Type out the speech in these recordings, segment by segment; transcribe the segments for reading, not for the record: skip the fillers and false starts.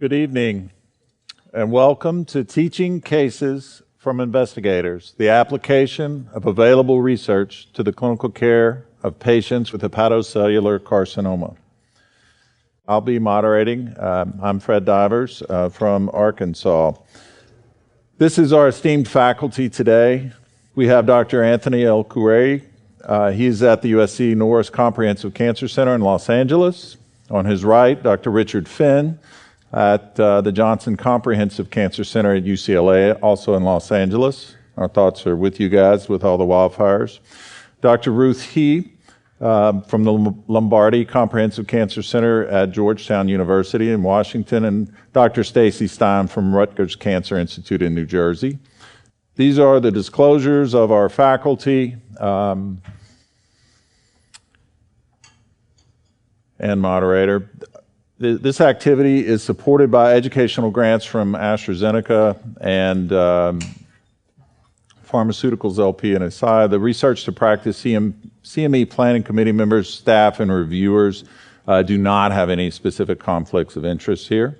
Good evening, and welcome to Teaching Cases from Investigators, the application of available research to the clinical care of patients with hepatocellular carcinoma. I'll be moderating. I'm Fred Divers from Arkansas. This is our esteemed faculty today. We have Dr. Anthony El-Khoueiry. He's at the USC Norris Comprehensive Cancer Center in Los Angeles. On his right, Dr. Richard Finn at the Johnson Comprehensive Cancer Center at UCLA, also in Los Angeles. Our thoughts are with you guys with all the wildfires. Dr. Ruth He from the Lombardi Comprehensive Cancer Center at Georgetown University in Washington, and Dr. Stacey Stein from Rutgers Cancer Institute in New Jersey. These are the disclosures of our faculty and moderator. This activity is supported by educational grants from AstraZeneca and Pharmaceuticals LP and SI. The Research to Practice CME Planning Committee members, staff, and reviewers do not have any specific conflicts of interest here.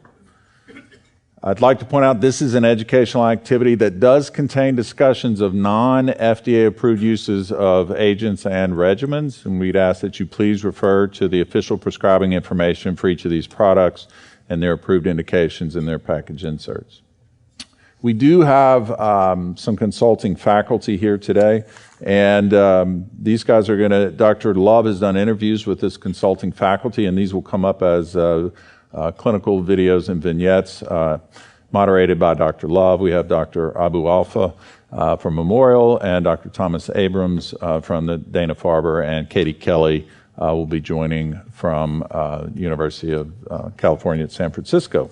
I'd like to point out this is an educational activity that does contain discussions of non-FDA approved uses of agents and regimens, and we'd ask that you please refer to the official prescribing information for each of these products and their approved indications in their package inserts. We do have some consulting faculty here today, and these guys are going to, Dr. Love has done interviews with this consulting faculty, and these will come up as clinical videos and vignettes moderated by Dr. Love. We have Dr. Aiwu Alpha from Memorial and Dr. Thomas Abrams from the Dana-Farber, and Katie Kelly will be joining from University of California at San Francisco.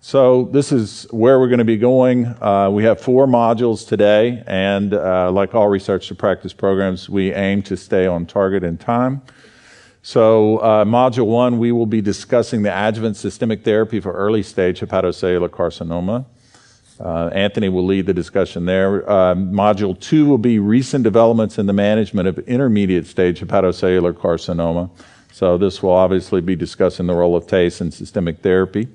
So this is where we're going to be going. We have 4 modules today, and like all research to practice programs, we aim to stay on target in time. So Module 1, we will be discussing the adjuvant systemic therapy for early stage hepatocellular carcinoma. Anthony will lead the discussion there. Module 2 will be recent developments in the management of intermediate stage hepatocellular carcinoma. So this will obviously be discussing the role of TACE in systemic therapy.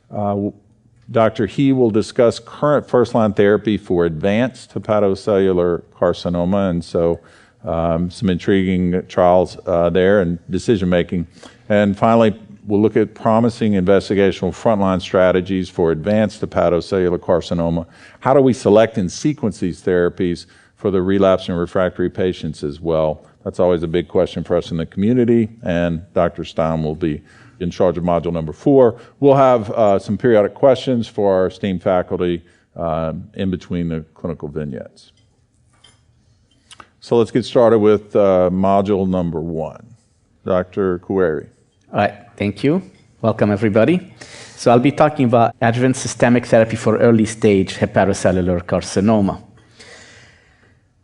Dr. He will discuss current first-line therapy for advanced hepatocellular carcinoma, and so some intriguing trials there and decision-making. And finally, we'll look at promising investigational frontline strategies for advanced hepatocellular carcinoma. How do we select and sequence these therapies for the relapsed and refractory patients as well? That's always a big question for us in the community, and Dr. Stein will be in charge of module number 4. We'll have some periodic questions for our esteemed faculty in between the clinical vignettes. So let's get started with module number 1. Dr. El-Khoueiry. All right, thank you. Welcome, everybody. So I'll be talking about adjuvant systemic therapy for early stage hepatocellular carcinoma.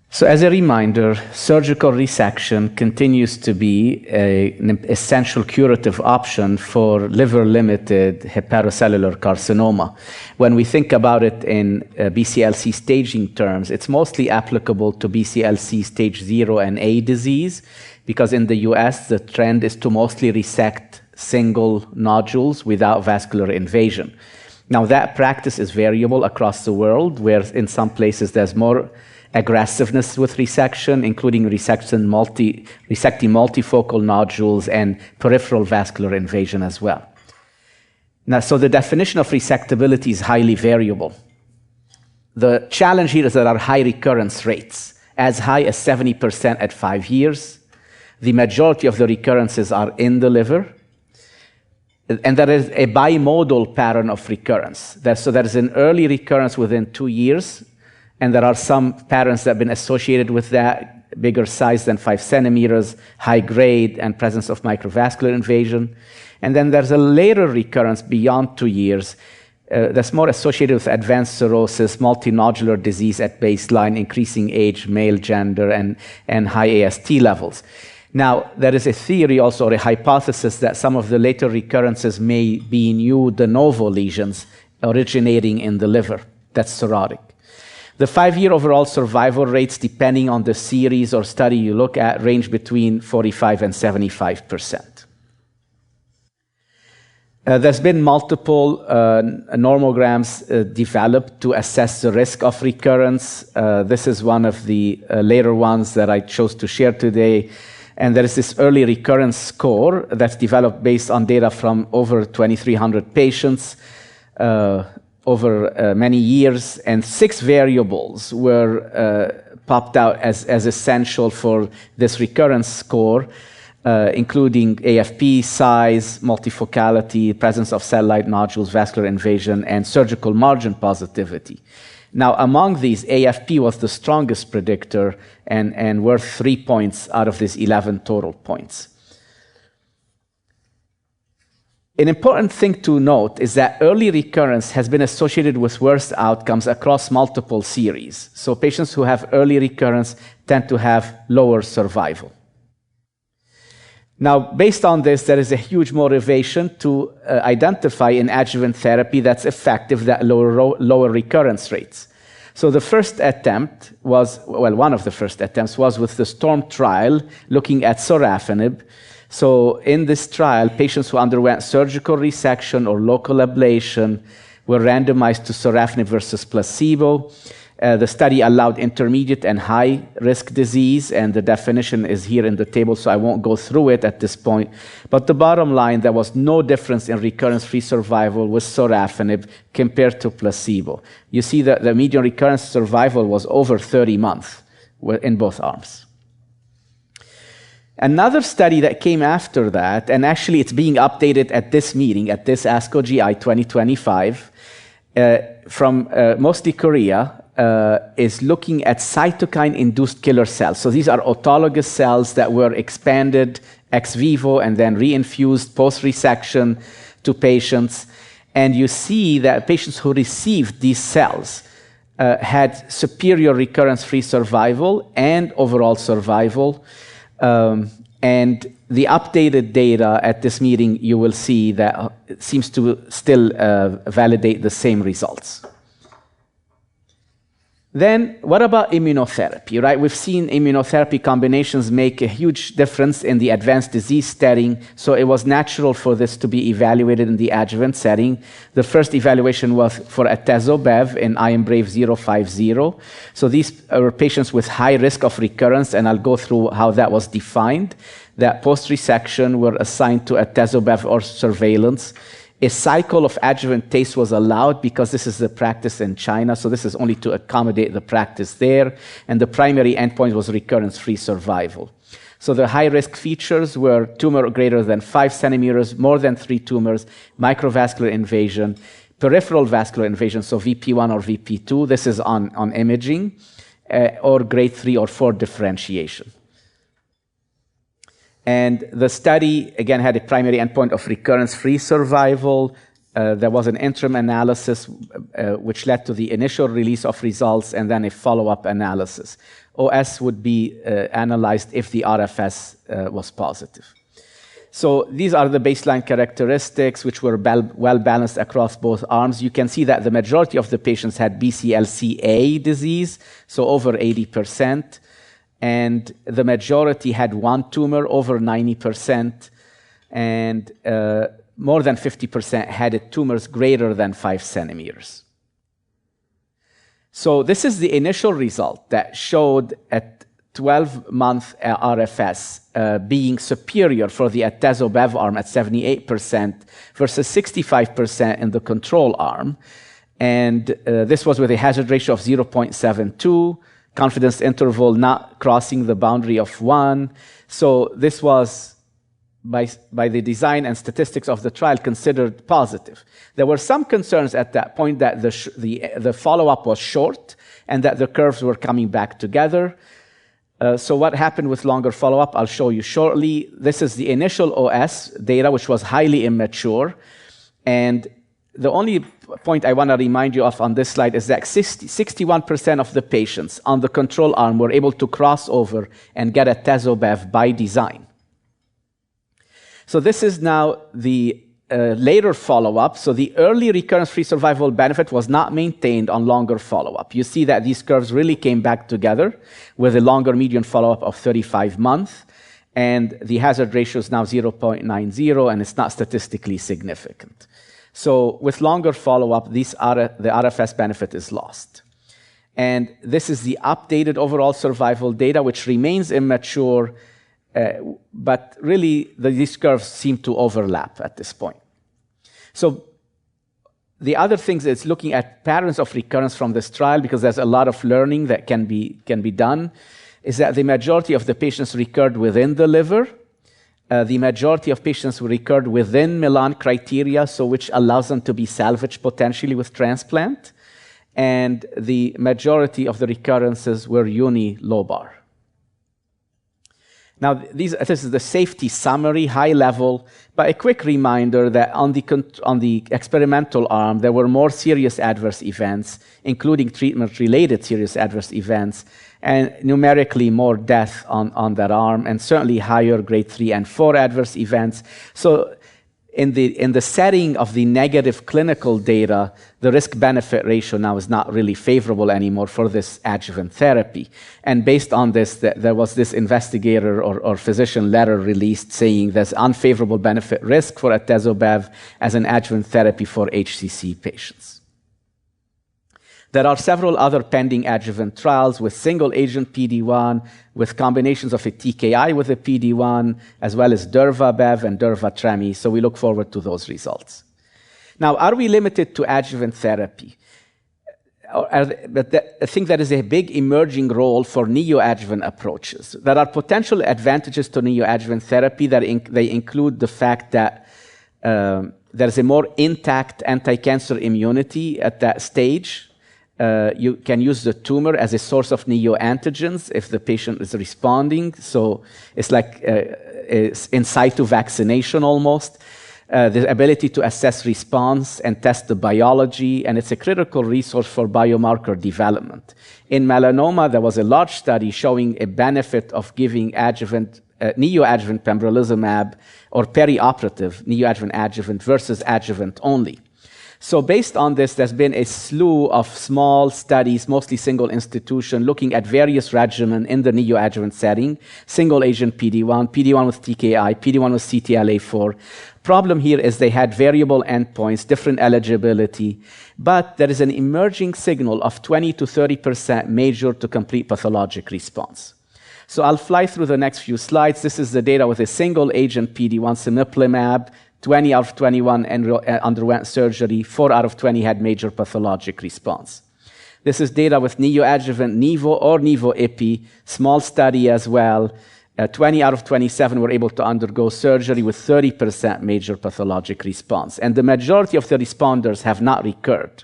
So as a reminder, surgical resection continues to be an essential curative option for liver-limited hepatocellular carcinoma. When we think about it in BCLC staging terms, it's mostly applicable to BCLC stage 0 and A disease, because in the US, the trend is to mostly resect single nodules without vascular invasion. Now, that practice is variable across the world, where in some places there's more aggressiveness with resection, including resecting multifocal nodules and peripheral vascular invasion as well. Now, so the definition of resectability is highly variable. The challenge here is there are high recurrence rates, as high as 70% at 5 years. The majority of the recurrences are in the liver, and there is a bimodal pattern of recurrence. So there is an early recurrence within 2 years, and there are some patterns that have been associated with that, bigger size than 5 centimeters, high grade, and presence of microvascular invasion. And then there's a later recurrence beyond 2 years that's more associated with advanced cirrhosis, multinodular disease at baseline, increasing age, male gender, and high AST levels. Now, there is a theory also, or a hypothesis, that some of the later recurrences may be new de novo lesions originating in the liver. That's cirrhotic. The 5-year overall survival rates, depending on the series or study you look at, range between 45 and 75%. There's been multiple normograms developed to assess the risk of recurrence. This is one of the later ones that I chose to share today. And there is this early recurrence score that's developed based on data from over 2,300 patients over many years. And 6 variables were popped out as essential for this recurrence score, including AFP, size, multifocality, presence of cell-like nodules, vascular invasion, and surgical margin positivity. Now, among these, AFP was the strongest predictor and worth 3 points out of these 11 total points. An important thing to note is that early recurrence has been associated with worse outcomes across multiple series. So patients who have early recurrence tend to have lower survival. Now, based on this, there is a huge motivation to identify an adjuvant therapy that's effective that lower recurrence rates. So the first attempt was, well, one of the first attempts was with the STORM trial looking at sorafenib. So in this trial, patients who underwent surgical resection or local ablation were randomized to sorafenib versus placebo. The study allowed intermediate and high-risk disease, and the definition is here in the table, so I won't go through it at this point. But the bottom line, there was no difference in recurrence-free survival with sorafenib compared to placebo. You see that the median recurrence survival was over 30 months in both arms. Another study that came after that, and actually it's being updated at this meeting, at this ASCO GI 2025, from mostly Korea, is looking at cytokine-induced killer cells. So these are autologous cells that were expanded ex vivo and then reinfused post-resection to patients. And you see that patients who received these cells had superior recurrence-free survival and overall survival. And the updated data at this meeting, you will see that it seems to still validate the same results. Then, what about immunotherapy, right? We've seen immunotherapy combinations make a huge difference in the advanced disease setting, so it was natural for this to be evaluated in the adjuvant setting. The first evaluation was for atezo-bev in IMbrave050. So these are patients with high risk of recurrence, and I'll go through how that was defined. That post-resection were assigned to atezo-bev or surveillance. A cycle of adjuvant TACE was allowed because this is the practice in China, so this is only to accommodate the practice there, and the primary endpoint was recurrence-free survival. So the high-risk features were tumor greater than 5 centimeters, more than 3 tumors, microvascular invasion, peripheral vascular invasion, so VP1 or VP2, this is on imaging, or grade 3 or 4 differentiation. And the study, again, had a primary endpoint of recurrence-free survival. There was an interim analysis which led to the initial release of results and then a follow-up analysis. OS would be analyzed if the RFS was positive. So these are the baseline characteristics, which were well-balanced across both arms. You can see that the majority of the patients had BCLC-A disease, so over 80%. And the majority had one tumor, over 90%, and more than 50% had tumors greater than 5 centimeters. So this is the initial result that showed at 12-month RFS being superior for the atezo-bev arm at 78% versus 65% in the control arm. And this was with a hazard ratio of 0.72, confidence interval not crossing the boundary of 1. So this was, by the design and statistics of the trial, considered positive. There were some concerns at that point that the follow-up was short and that the curves were coming back together. So what happened with longer follow-up, I'll show you shortly. This is the initial OS data, which was highly immature. And the only point I want to remind you of on this slide is that 61% of the patients on the control arm were able to cross over and get atezo-bev by design. So this is now the later follow-up. So the early recurrence-free survival benefit was not maintained on longer follow-up. You see that these curves really came back together with a longer median follow-up of 35 months. and the hazard ratio is now 0.90, and it's not statistically significant. So with longer follow-up, the RFS benefit is lost. And this is the updated overall survival data, which remains immature, but really these curves seem to overlap at this point. So the other things is looking at patterns of recurrence from this trial, because there's a lot of learning that can be done, is that the majority of the patients recurred within the liver. The majority of patients who recurred within Milan criteria, so which allows them to be salvaged potentially with transplant. And the majority of the recurrences were unilobar. Now, this is the safety summary, high level, but a quick reminder that on the experimental arm, there were more serious adverse events, including treatment-related serious adverse events, and numerically more death on that arm, and certainly higher grade 3 and 4 adverse events. So in the setting of the negative clinical data, the risk-benefit ratio now is not really favorable anymore for this adjuvant therapy. And based on this, there was this investigator or physician letter released saying there's unfavorable benefit risk for atezobev as an adjuvant therapy for HCC patients. There are several other pending adjuvant trials with single-agent PD-1, with combinations of a TKI with a PD-1, as well as durva-bev and durva-tremi, so we look forward to those results. Now, are we limited to adjuvant therapy? But I think there is a big emerging role for neoadjuvant approaches. There are potential advantages to neoadjuvant therapy that they include the fact that there's a more intact anti-cancer immunity at that stage. You can use the tumor as a source of neoantigens if the patient is responding. So it's like in situ vaccination almost. The ability to assess response and test the biology, and it's a critical resource for biomarker development. In melanoma, there was a large study showing a benefit of giving neoadjuvant pembrolizumab or perioperative neoadjuvant adjuvant versus adjuvant only. So based on this, there's been a slew of small studies, mostly single institution, looking at various regimen in the neoadjuvant setting, single agent PD-1, PD-1 with TKI, PD-1 with CTLA-4. Problem here is they had variable endpoints, different eligibility, but there is an emerging signal of 20 to 30% major to complete pathologic response. So I'll fly through the next few slides. This is the data with a single agent PD-1, cemiplimab. 20 out of 21 underwent surgery, 4 out of 20 had major pathologic response. This is data with neoadjuvant Nivo or Nivo-Ipi, small study as well. 20 out of 27 were able to undergo surgery with 30% major pathologic response. And the majority of the responders have not recurred.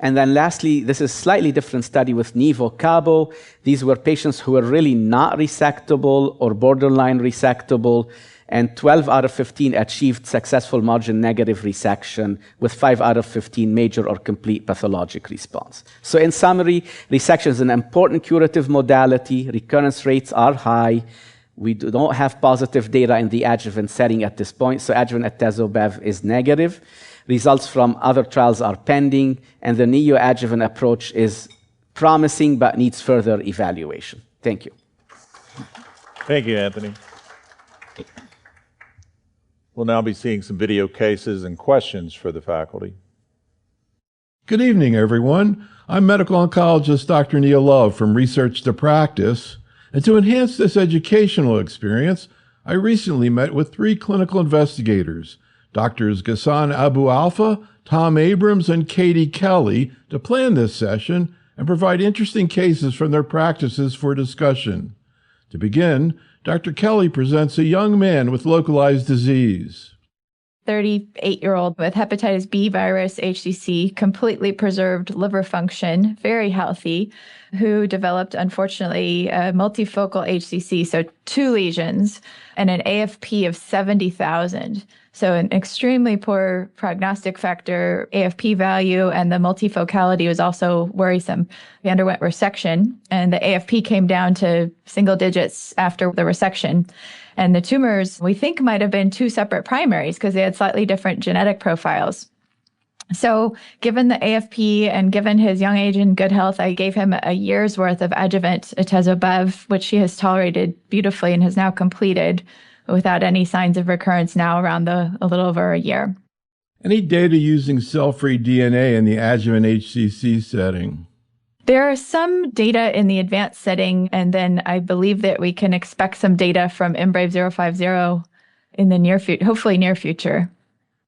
And then lastly, this is a slightly different study with Nivo-Cabo. These were patients who were really not resectable or borderline resectable, and 12 out of 15 achieved successful margin-negative resection with 5 out of 15 major or complete pathologic response. So in summary, resection is an important curative modality. Recurrence rates are high. We don't have positive data in the adjuvant setting at this point, so adjuvant atezobev is negative. Results from other trials are pending, and the neoadjuvant approach is promising but needs further evaluation. Thank you. Thank you, Anthony. We'll now be seeing some video cases and questions for the faculty. Good evening, everyone. I'm medical oncologist Dr. Neil Love from Research to Practice. And to enhance this educational experience, I recently met with 3 clinical investigators, Drs. Ghassan Abu Alfa, Tom Abrams, and Katie Kelly, to plan this session and provide interesting cases from their practices for discussion. To begin, Dr. Kelly presents a young man with localized disease. 38-year-old with hepatitis B virus, HCC, completely preserved liver function, very healthy, who developed, unfortunately, multifocal HCC, so 2 lesions, and an AFP of 70,000. So an extremely poor prognostic factor AFP value, and the multifocality was also worrisome. We underwent resection, and the AFP came down to single digits after the resection. And the tumors, we think, might have been 2 separate primaries because they had slightly different genetic profiles. So given the AFP and given his young age and good health, I gave him a year's worth of adjuvant atezo-bev, which he has tolerated beautifully and has now completed without any signs of recurrence now around a little over a year. Any data using cell-free DNA in the adjuvant HCC setting? There are some data in the advanced setting, and then I believe that we can expect some data from IMbrave 050 in the near future, hopefully near future.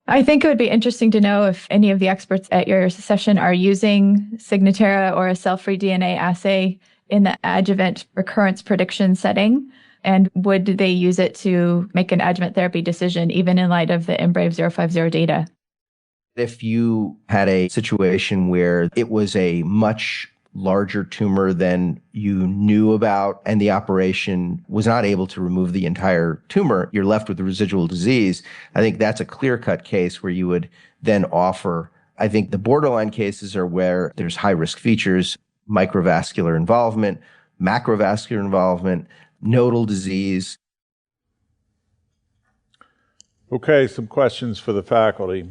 I think it would be interesting to know if any of the experts at your session are using Signatera or a cell-free DNA assay in the adjuvant recurrence prediction setting, and would they use it to make an adjuvant therapy decision, even in light of the IMbrave 050 data? If you had a situation where it was a much larger tumor than you knew about and the operation was not able to remove the entire tumor, you're left with the residual disease. I think that's a clear-cut case where you would then offer. I think the borderline cases are where there's high-risk features, microvascular involvement, macrovascular involvement, nodal disease. Okay, some questions for the faculty.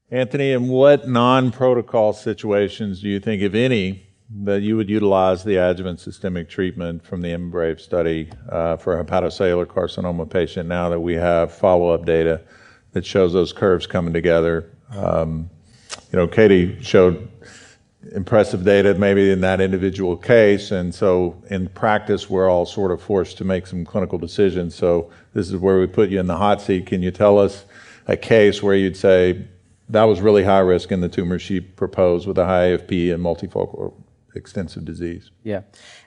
Anthony, in what non-protocol situations do you think, if any, that you would utilize the adjuvant systemic treatment from the IMbrave study for a hepatocellular carcinoma patient now that we have follow-up data that shows those curves coming together? Katie showed impressive data maybe in that individual case, and so in practice we're all sort of forced to make some clinical decisions. So this is where we put you in the hot seat. Can you tell us a case where you'd say, that was really high risk in the tumor she proposed with a high AFP and multifocal extensive disease? Yeah.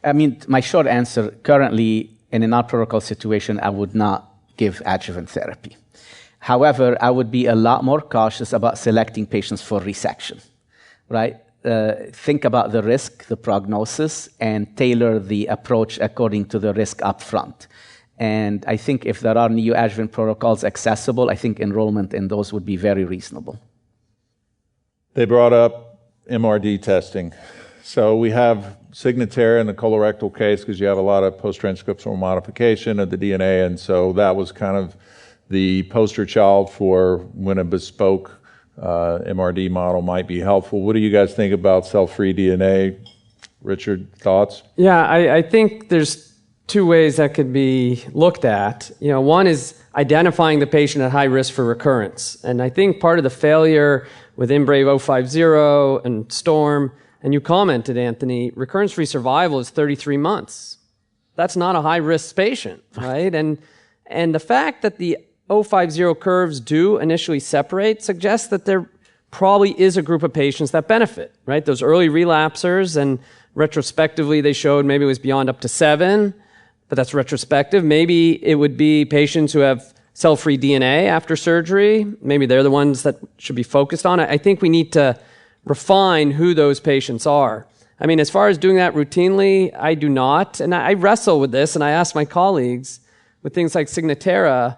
I mean, my short answer, currently in a non-protocol situation, I would not give adjuvant therapy. However, I would be a lot more cautious about selecting patients for resection, right? Think about the risk, the prognosis, and tailor the approach according to the risk up front. And I think if there are neoadjuvant protocols accessible, I think enrollment in those would be very reasonable. They brought up MRD testing. So we have Signatera in the colorectal case because you have a lot of post-transcriptional modification of the DNA, and so that was kind of the poster child for when a bespoke MRD model might be helpful. What do you guys think about cell-free DNA? Richard, thoughts? Yeah, I think there's two ways that could be looked at. One is identifying the patient at high risk for recurrence. And I think part of the failure with IMbrave 050 and STORM, and you commented, Anthony, recurrence-free survival is 33 months. That's not a high-risk patient, right? And the fact that the 050 curves do initially separate suggests that there probably is a group of patients that benefit, right? Those early relapsers, and retrospectively they showed maybe it was beyond up to 7, but that's retrospective. Maybe it would be patients who have cell-free DNA after surgery. Maybe they're the ones that should be focused on. I think we need to refine who those patients are. I mean, as far as doing that routinely, I do not. And I wrestle with this, and I ask my colleagues with things like Signatera.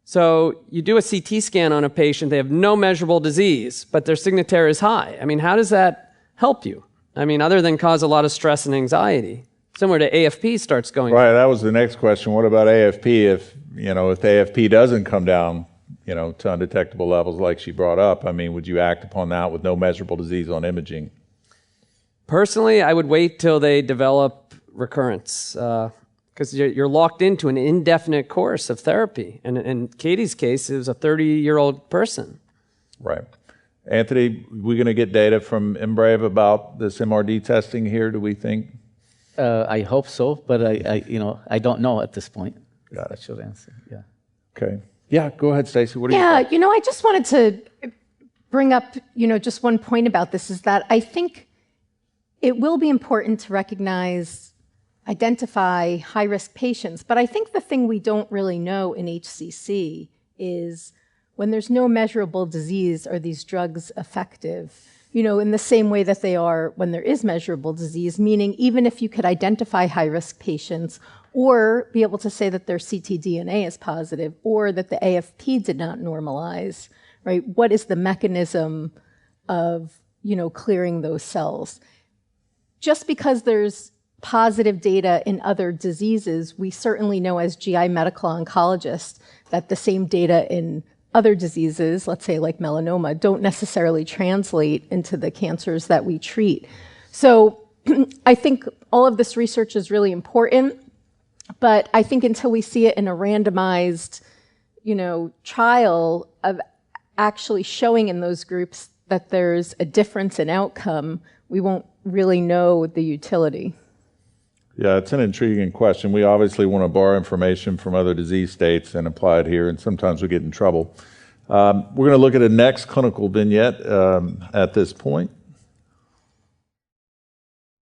So you do a CT scan on a patient, they have no measurable disease, but their Signatera is high. I mean, how does that help you? I mean, other than cause a lot of stress and anxiety. Similar to AFP starts going. Right, that was the next question. What about AFP if the AFP doesn't come down, to undetectable levels like she brought up? I mean, would you act upon that with no measurable disease on imaging? Personally, I would wait till they develop recurrence because you're locked into an indefinite course of therapy. And in Katie's case, it was a 30-year-old person. Right. Anthony, we're going to get data from IMbrave about this MRD testing here, do we think? I hope so, but I don't know at this point. Got it. That's your answer. Yeah. Okay. Yeah, go ahead, Stacey. What do you think? I just wanted to bring up, just one point about this is that I think it will be important to recognize, identify high-risk patients. But I think the thing we don't really know in HCC is when there's no measurable disease, are these drugs effective? In the same way that they are when there is measurable disease, meaning even if you could identify high-risk patients or be able to say that their ctDNA is positive or that the AFP did not normalize, right? What is the mechanism of, clearing those cells? Just because there's positive data in other diseases, we certainly know as GI medical oncologists that the same data in other diseases, let's say like melanoma, don't necessarily translate into the cancers that we treat. So I think all of this research is really important, but I think until we see it in a randomized, trial of actually showing in those groups that there's a difference in outcome, we won't really know the utility. Yeah, it's an intriguing question. We obviously want to borrow information from other disease states and apply it here, and sometimes we get in trouble. We're going to look at a next clinical vignette at this point.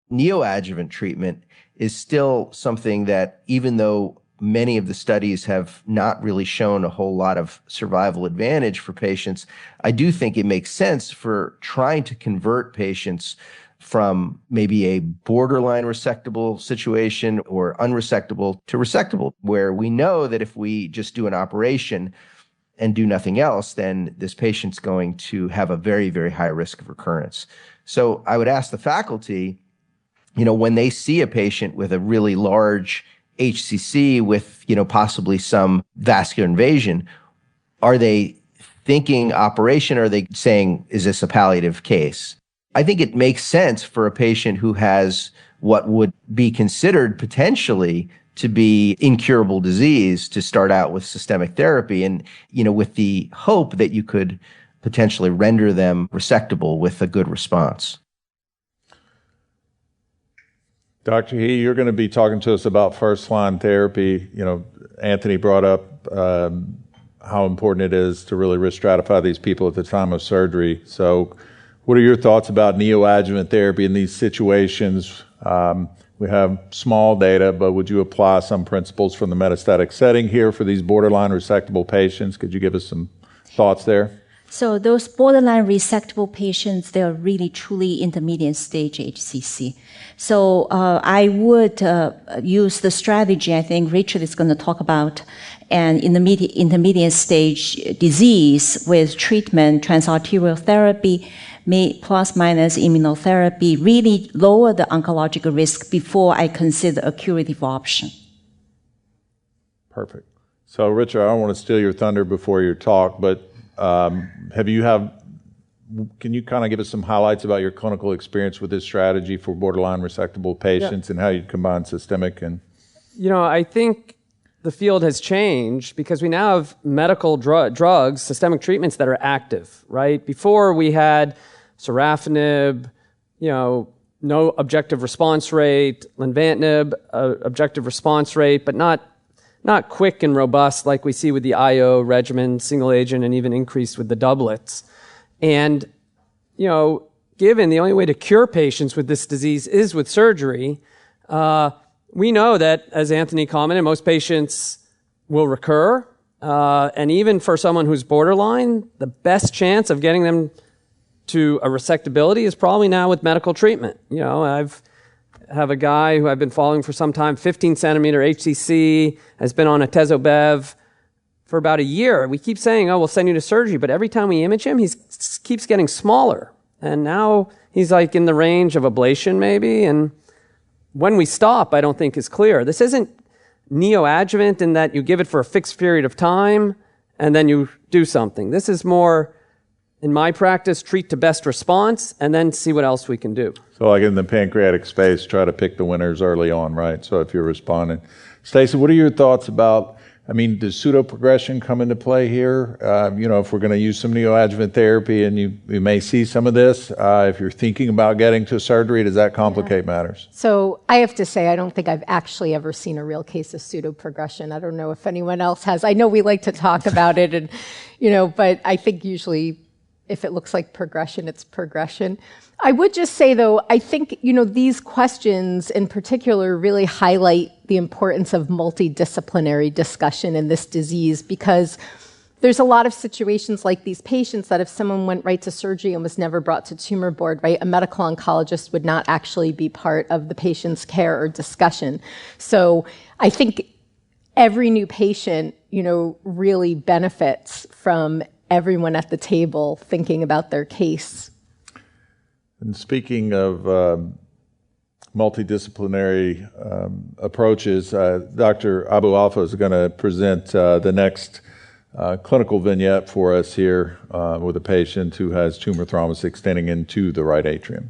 Neoadjuvant treatment is still something that, even though many of the studies have not really shown a whole lot of survival advantage for patients, I do think it makes sense for trying to convert patients from maybe a borderline resectable situation or unresectable to resectable, where we know that if we just do an operation and do nothing else, then this patient's going to have a very, very high risk of recurrence. So I would ask the faculty, when they see a patient with a really large HCC with, possibly some vascular invasion, are they thinking operation, or are they saying, is this a palliative case? I think it makes sense for a patient who has what would be considered potentially to be incurable disease to start out with systemic therapy, and, with the hope that you could potentially render them resectable with a good response. Dr. He, you're going to be talking to us about first-line therapy. Anthony brought up how important it is to really risk stratify these people at the time of surgery. So what are your thoughts about neoadjuvant therapy in these situations? We have small data, but would you apply some principles from the metastatic setting here for these borderline resectable patients? Could you give us some thoughts there? So those borderline resectable patients, they're really truly intermediate stage HCC. So I would use the strategy I think Richard is going to talk about, and intermediate stage disease with treatment, transarterial therapy, plus minus immunotherapy, really lower the oncological risk before I consider a curative option. Perfect. So Richard, I don't want to steal your thunder before your talk, but can you kind of give us some highlights about your clinical experience with this strategy for borderline resectable patients and how you combine systemic and? I think the field has changed because we now have medical drugs, systemic treatments that are active, right? Before we had sorafenib, no objective response rate, lenvatinib, objective response rate, but not quick and robust like we see with the IO regimen, single agent, and even increased with the doublets. And, given the only way to cure patients with this disease is with surgery, we know that, as Anthony commented, most patients will recur. And even for someone who's borderline, the best chance of getting them to a resectability is probably now with medical treatment. Have a guy who I've been following for some time, 15 centimeter HCC, has been on atezobev for about a year. We keep saying, we'll send you to surgery, but every time we image him, he keeps getting smaller. And now he's like in the range of ablation maybe, and when we stop, I don't think is clear. This isn't neoadjuvant in that you give it for a fixed period of time and then you do something. This is more, in my practice, treat to best response and then see what else we can do. So like in the pancreatic space, try to pick the winners early on, right? So if you're responding. Stacey, what are your thoughts about, does pseudoprogression come into play here? If we're going to use some neoadjuvant therapy and you may see some of this, if you're thinking about getting to surgery, does that complicate matters? So I have to say, I don't think I've actually ever seen a real case of pseudoprogression. I don't know if anyone else has. I know we like to talk about it, and but I think usually if it looks like progression, it's progression. I would just say, though, I think, these questions in particular really highlight the importance of multidisciplinary discussion in this disease, because there's a lot of situations like these patients that if someone went right to surgery and was never brought to tumor board, right, a medical oncologist would not actually be part of the patient's care or discussion. So I think every new patient, really benefits from everyone at the table thinking about their case. And speaking of multidisciplinary approaches, Dr. Abu Alfa is going to present the next clinical vignette for us here with a patient who has tumor thrombus extending into the right atrium.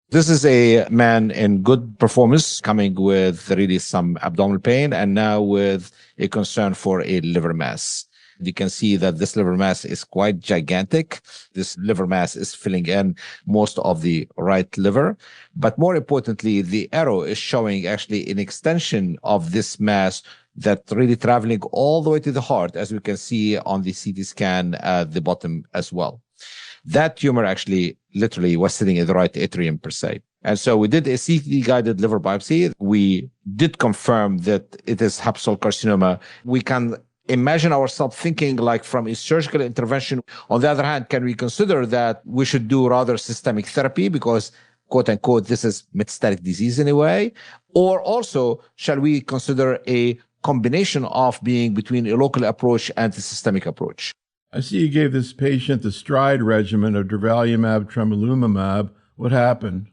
This is a man in good performance coming with really some abdominal pain and now with a concern for a liver mass. You can see that this liver mass is quite gigantic. This liver mass is filling in most of the right liver. But more importantly, the arrow is showing actually an extension of this mass that really traveling all the way to the heart, as we can see on the CT scan at the bottom as well. That tumor actually literally was sitting in the right atrium per se. And so we did a CT-guided liver biopsy. We did confirm that it is hepatocellular carcinoma. We can imagine ourselves thinking like from a surgical intervention. On the other hand, can we consider that we should do rather systemic therapy because, quote unquote, this is metastatic disease in a way? Or also, shall we consider a combination of being between a local approach and a systemic approach? I see you gave this patient the STRIDE regimen of durvalumab, tremelimumab. What happened?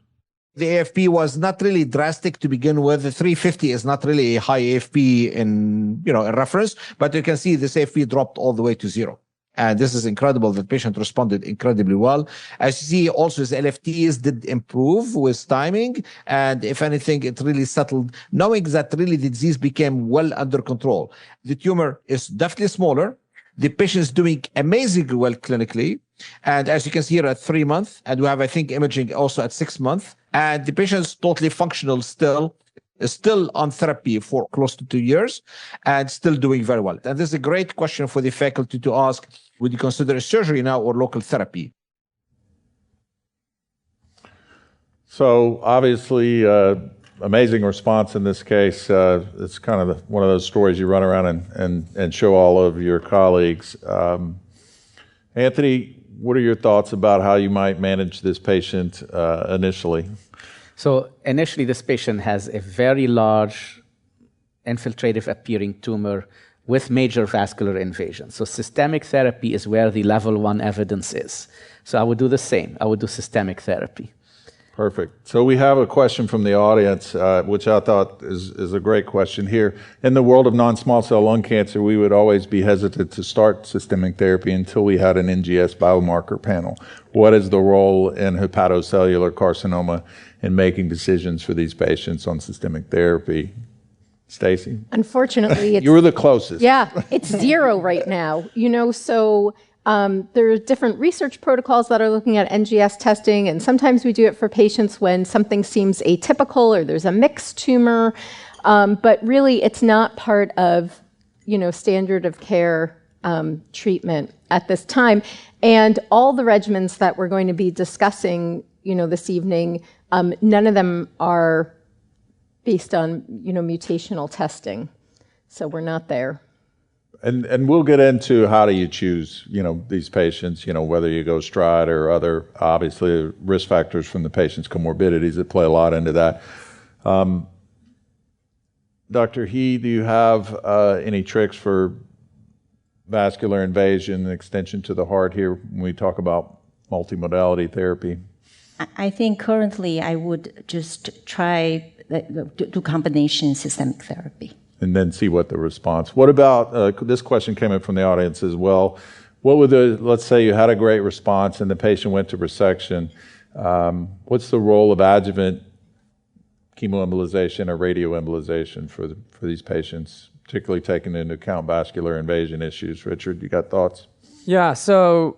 The AFP was not really drastic to begin with. The 350 is not really a high AFP in reference, but you can see this AFP dropped all the way to 0. And this is incredible. The patient responded incredibly well. As you see, also his LFTs did improve with timing. And if anything, it really settled, knowing that really the disease became well under control. The tumor is definitely smaller. The patient is doing amazingly well clinically. And as you can see here at 3 months, and we have, I think, imaging also at 6 months. And the patient is totally functional still, is still on therapy for close to 2 years and still doing very well. And this is a great question for the faculty to ask, would you consider surgery now or local therapy? So obviously, amazing response in this case. It's kind of one of those stories you run around and show all of your colleagues. Anthony, what are your thoughts about how you might manage this patient initially? So initially, this patient has a very large infiltrative appearing tumor with major vascular invasion. So systemic therapy is where the level 1 evidence is. So I would do the same. I would do systemic therapy. Perfect. So we have a question from the audience, which I thought is a great question here. In the world of non-small cell lung cancer, we would always be hesitant to start systemic therapy until we had an NGS biomarker panel. What is the role in hepatocellular carcinoma in making decisions for these patients on systemic therapy? Stacey? Unfortunately, you were the closest. Yeah, it's 0 right now. So there are different research protocols that are looking at NGS testing, and sometimes we do it for patients when something seems atypical or there's a mixed tumor, but really it's not part of, standard of care treatment at this time. And all the regimens that we're going to be discussing, this evening, none of them are based on, mutational testing. So we're not there. And we'll get into how do you choose, these patients, whether you go STRIDE or other, obviously, risk factors from the patient's comorbidities that play a lot into that. Dr. He, do you have any tricks for vascular invasion and extension to the heart here when we talk about multimodality therapy? I think currently I would just try do combination systemic therapy. And then see what the response. What about, this question came in from the audience as well. What would let's say you had a great response and the patient went to resection. What's the role of adjuvant chemoembolization or radioembolization for these patients, particularly taking into account vascular invasion issues? Richard, you got thoughts? Yeah, so,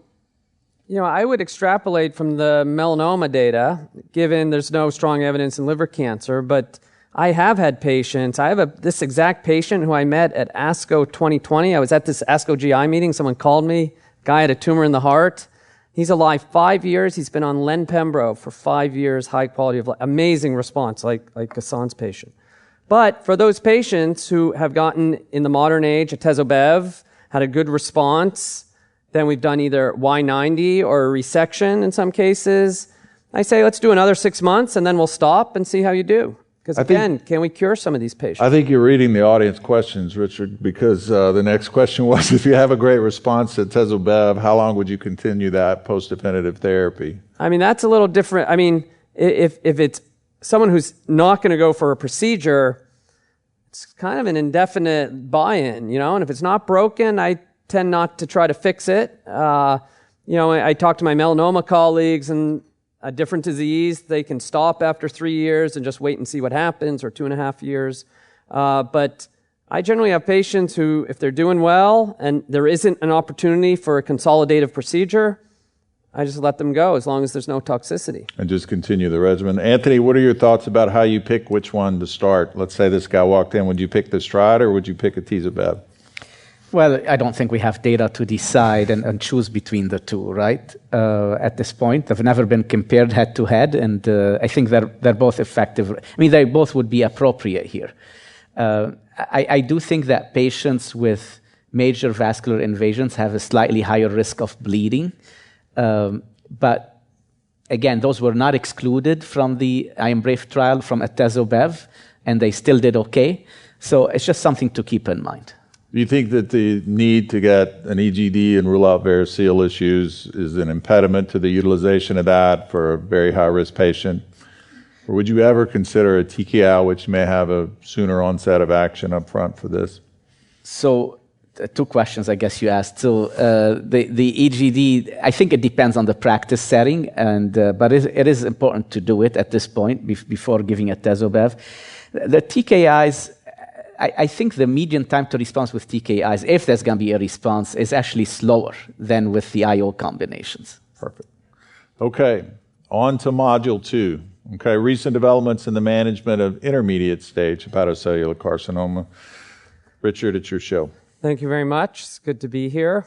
I would extrapolate from the melanoma data, given there's no strong evidence in liver cancer, but I have had patients. I have this exact patient who I met at ASCO 2020. I was at this ASCO GI meeting. Someone called me. Guy had a tumor in the heart. He's alive 5 years. He's been on Len-Pembro for 5 years, high quality of life. Amazing response, like Hassan's patient. But for those patients who have gotten, in the modern age, atezo-bev, had a good response, then we've done either Y90 or a resection in some cases. I say, let's do another 6 months, and then we'll stop and see how you do. Because again, can we cure some of these patients? I think you're reading the audience questions, Richard, because the next question was, if you have a great response to atezo-bev, how long would you continue that post-definitive therapy? I mean, that's a little different. I mean, if it's someone who's not going to go for a procedure, it's kind of an indefinite buy-in, and if it's not broken, I tend not to try to fix it. I talk to my melanoma colleagues, and a different disease, they can stop after 3 years and just wait and see what happens, or 2.5 years. But I generally have patients who, if they're doing well and there isn't an opportunity for a consolidative procedure, I just let them go as long as there's no toxicity. And just continue the regimen. Anthony, what are your thoughts about how you pick which one to start? Let's say this guy walked in. Would you pick the Stride or would you pick Atezo-Bev? Well, I don't think we have data to decide and choose between the two, right? At this point, they've never been compared head to head, and I think they're both effective. I mean, they both would be appropriate here. I do think that patients with major vascular invasions have a slightly higher risk of bleeding, but again, those were not excluded from the IMbrave trial from Atezo-Bev, and they still did okay. So it's just something to keep in mind. Do you think that the need to get an EGD and rule out variceal issues is an impediment to the utilization of that for a very high-risk patient? Or would you ever consider a TKI which may have a sooner onset of action up front for this? So, two questions, I guess you asked. So, the EGD, I think it depends on the practice setting, but it is important to do it at this point before giving Atezo-Bev. The TKIs, I think the median time to response with TKIs, if there's going to be a response, is actually slower than with the IO combinations. Perfect. Okay, on to Module 2. Okay, recent developments in the management of intermediate stage hepatocellular carcinoma. Richard, it's your show. Thank you very much. It's good to be here.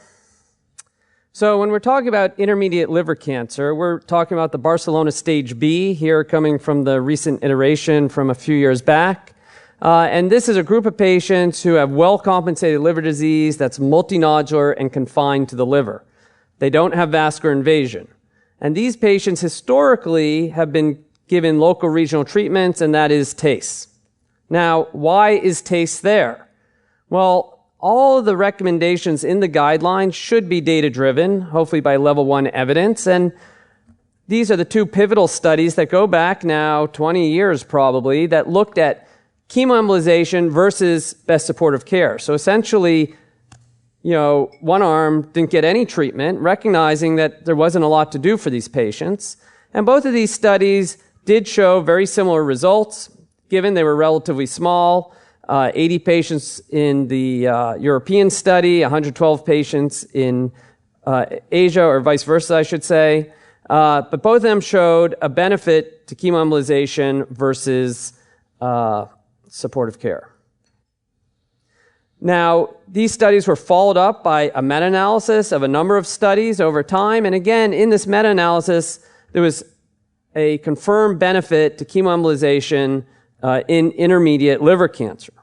So when we're talking about intermediate liver cancer, we're talking about the Barcelona stage B, here coming from the recent iteration from a few years back. And this is a group of patients who have well-compensated liver disease that's multinodular and confined to the liver. They don't have vascular invasion. And these patients historically have been given local regional treatments, and that is TACE. Now, why is TACE there? Well, all of the recommendations in the guidelines should be data-driven, hopefully by level 1 evidence, and these are the two pivotal studies that go back now 20 years probably that looked at chemoembolization versus best supportive care. So essentially, one arm didn't get any treatment, recognizing that there wasn't a lot to do for these patients. And both of these studies did show very similar results, given they were relatively small. 80 patients in the European study, 112 patients in Asia, or vice versa, I should say. But both of them showed a benefit to chemoembolization versus supportive care. Now, these studies were followed up by a meta-analysis of a number of studies over time. And again, in this meta-analysis, there was a confirmed benefit to chemoembolization in intermediate liver cancer.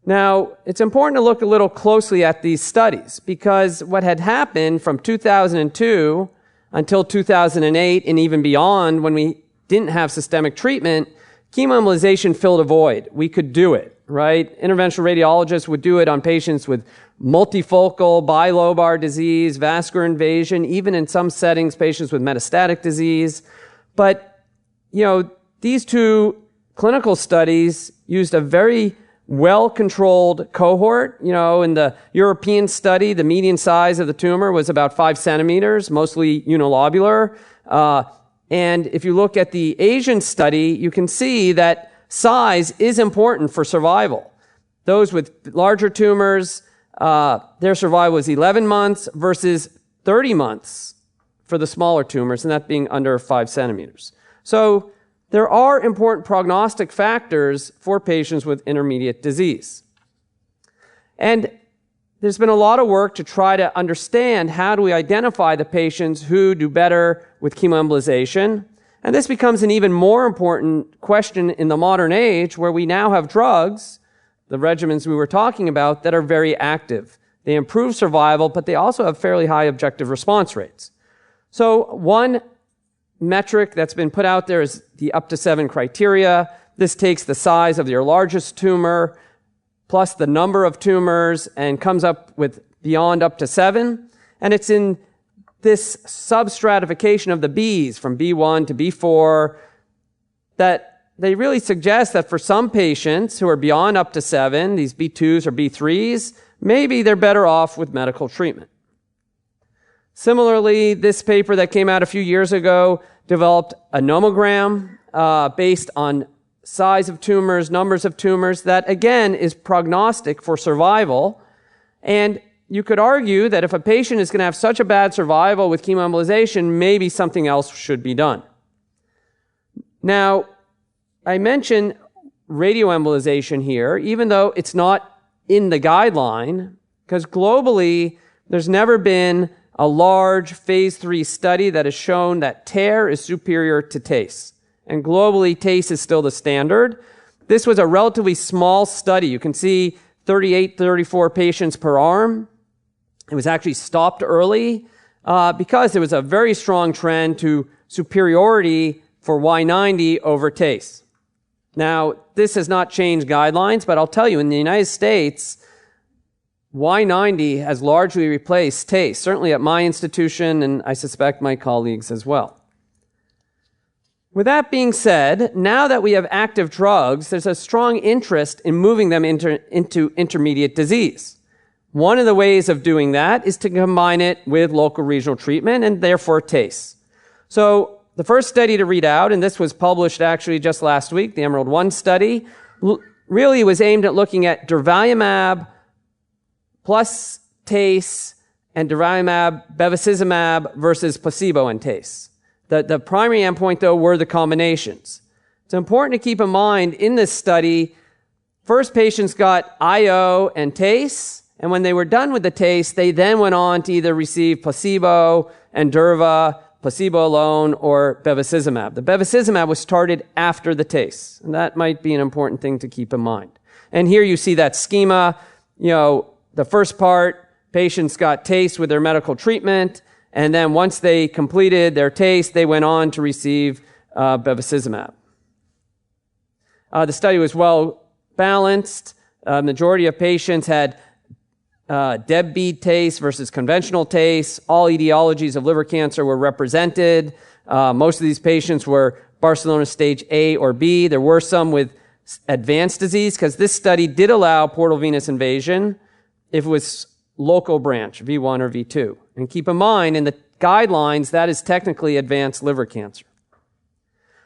Now, it's important to look a little closely at these studies because what had happened from 2002 until 2008 and even beyond, when we didn't have systemic treatment, chemoembolization filled a void. We could do it, right? Interventional radiologists would do it on patients with multifocal bilobar disease, vascular invasion, even in some settings, patients with metastatic disease. But, these two clinical studies used a very well-controlled cohort. In the European study, the median size of the tumor was about 5 centimeters, mostly unilobular. And if you look at the Asian study, you can see that size is important for survival. Those with larger tumors, their survival was 11 months versus 30 months for the smaller tumors, and that being under 5 centimeters. So there are important prognostic factors for patients with intermediate disease. And there's been a lot of work to try to understand how do we identify the patients who do better with chemoembolization. And this becomes an even more important question in the modern age where we now have drugs, the regimens we were talking about, that are very active. They improve survival, but they also have fairly high objective response rates. So one metric that's been put out there is the up to 7 criteria. This takes the size of your largest tumor plus the number of tumors and comes up with beyond up to 7. And it's in this substratification of the Bs from B1 to B4 that they really suggest that for some patients who are beyond up to 7, these B2s or B3s, maybe they're better off with medical treatment. Similarly, this paper that came out a few years ago developed a nomogram based on size of tumors, numbers of tumors, that again is prognostic for survival. And you could argue that if a patient is going to have such a bad survival with chemoembolization, maybe something else should be done. Now, I mention radioembolization here, even though it's not in the guideline, because globally, there's never been a large phase 3 study that has shown that TARE is superior to TACE. And globally, TACE is still the standard. This was a relatively small study. You can see 38, 34 patients per arm. It was actually stopped early because there was a very strong trend to superiority for Y90 over TACE. Now, this has not changed guidelines, but I'll tell you, in the United States, Y90 has largely replaced TACE, certainly at my institution, and I suspect my colleagues as well. With that being said, now that we have active drugs, there's a strong interest in moving them into intermediate disease. One of the ways of doing that is to combine it with local regional treatment and therefore TACE. So the first study to read out, and this was published actually just last week, the Emerald 1 study, really was aimed at looking at durvalumab plus TACE and durvalumab bevacizumab versus placebo and TACE. The primary endpoint, though, were the combinations. It's important to keep in mind in this study, first patients got IO and TACE, and when they were done with the TACE, they then went on to either receive placebo and durva, placebo alone, or bevacizumab. The bevacizumab was started after the TACE, and that might be an important thing to keep in mind. And here you see that schema. The first part, patients got TACE with their medical treatment, and then once they completed their TACE, they went on to receive bevacizumab. The study was well balanced. Majority of patients had DEB-bead TACE versus conventional TACE. All etiologies of liver cancer were represented. Most of these patients were Barcelona stage A or B. There were some with advanced disease, because this study did allow portal venous invasion if it was local branch, V1 or V2. And keep in mind, in the guidelines, that is technically advanced liver cancer.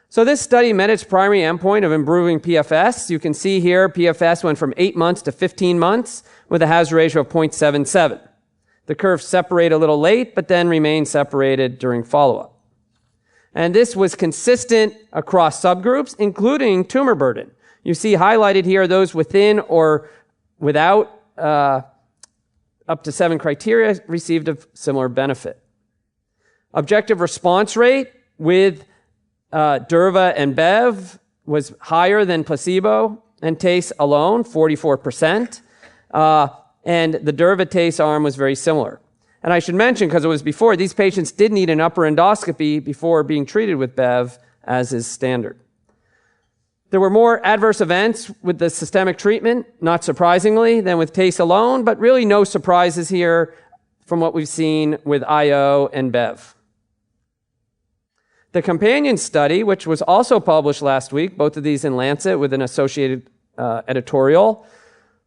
So this study met its primary endpoint of improving PFS. You can see here PFS went from 8 months to 15 months with a hazard ratio of 0.77. The curves separate a little late, but then remain separated during follow-up. And this was consistent across subgroups, including tumor burden. You see highlighted here those within or without up to 7 criteria received a similar benefit. Objective response rate with durva and bev was higher than placebo and TACE alone, 44%. And the durva TACE arm was very similar. And I should mention, because it was before, these patients did need an upper endoscopy before being treated with bev, as is standard. There were more adverse events with the systemic treatment, not surprisingly, than with TACE alone, but really no surprises here from what we've seen with IO and bev. The companion study, which was also published last week, both of these in Lancet with an associated editorial,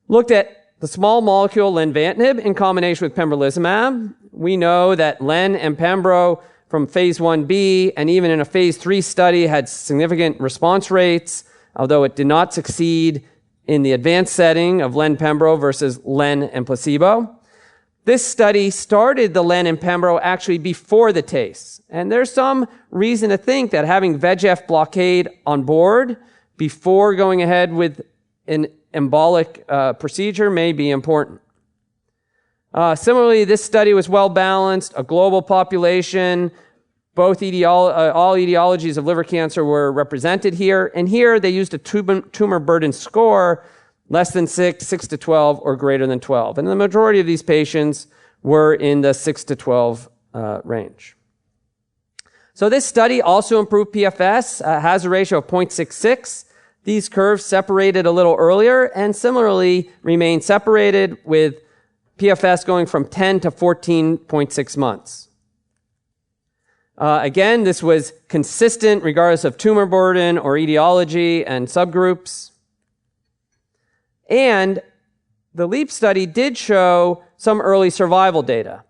looked at the small molecule lenvatinib in combination with pembrolizumab. We know that len and pembro from phase 1b and even in a phase 3 study had significant response rates, although it did not succeed in the advanced setting of len-pembro versus len and placebo. This study started the len and pembro actually before the TACE. And there's some reason to think that having VEGF blockade on board before going ahead with an embolic procedure may be important. Similarly, this study was well balanced, a global population. All etiologies of liver cancer were represented here. And here they used a tumor burden score less than 6 to 12, or greater than 12. And the majority of these patients were in the 6 to 12 range. So this study also improved PFS, has a ratio of 0.66. These curves separated a little earlier and similarly remained separated, with PFS going from 10 to 14.6 months. Again, this was consistent regardless of tumor burden or etiology and subgroups. And the LEAP study did show some early survival data.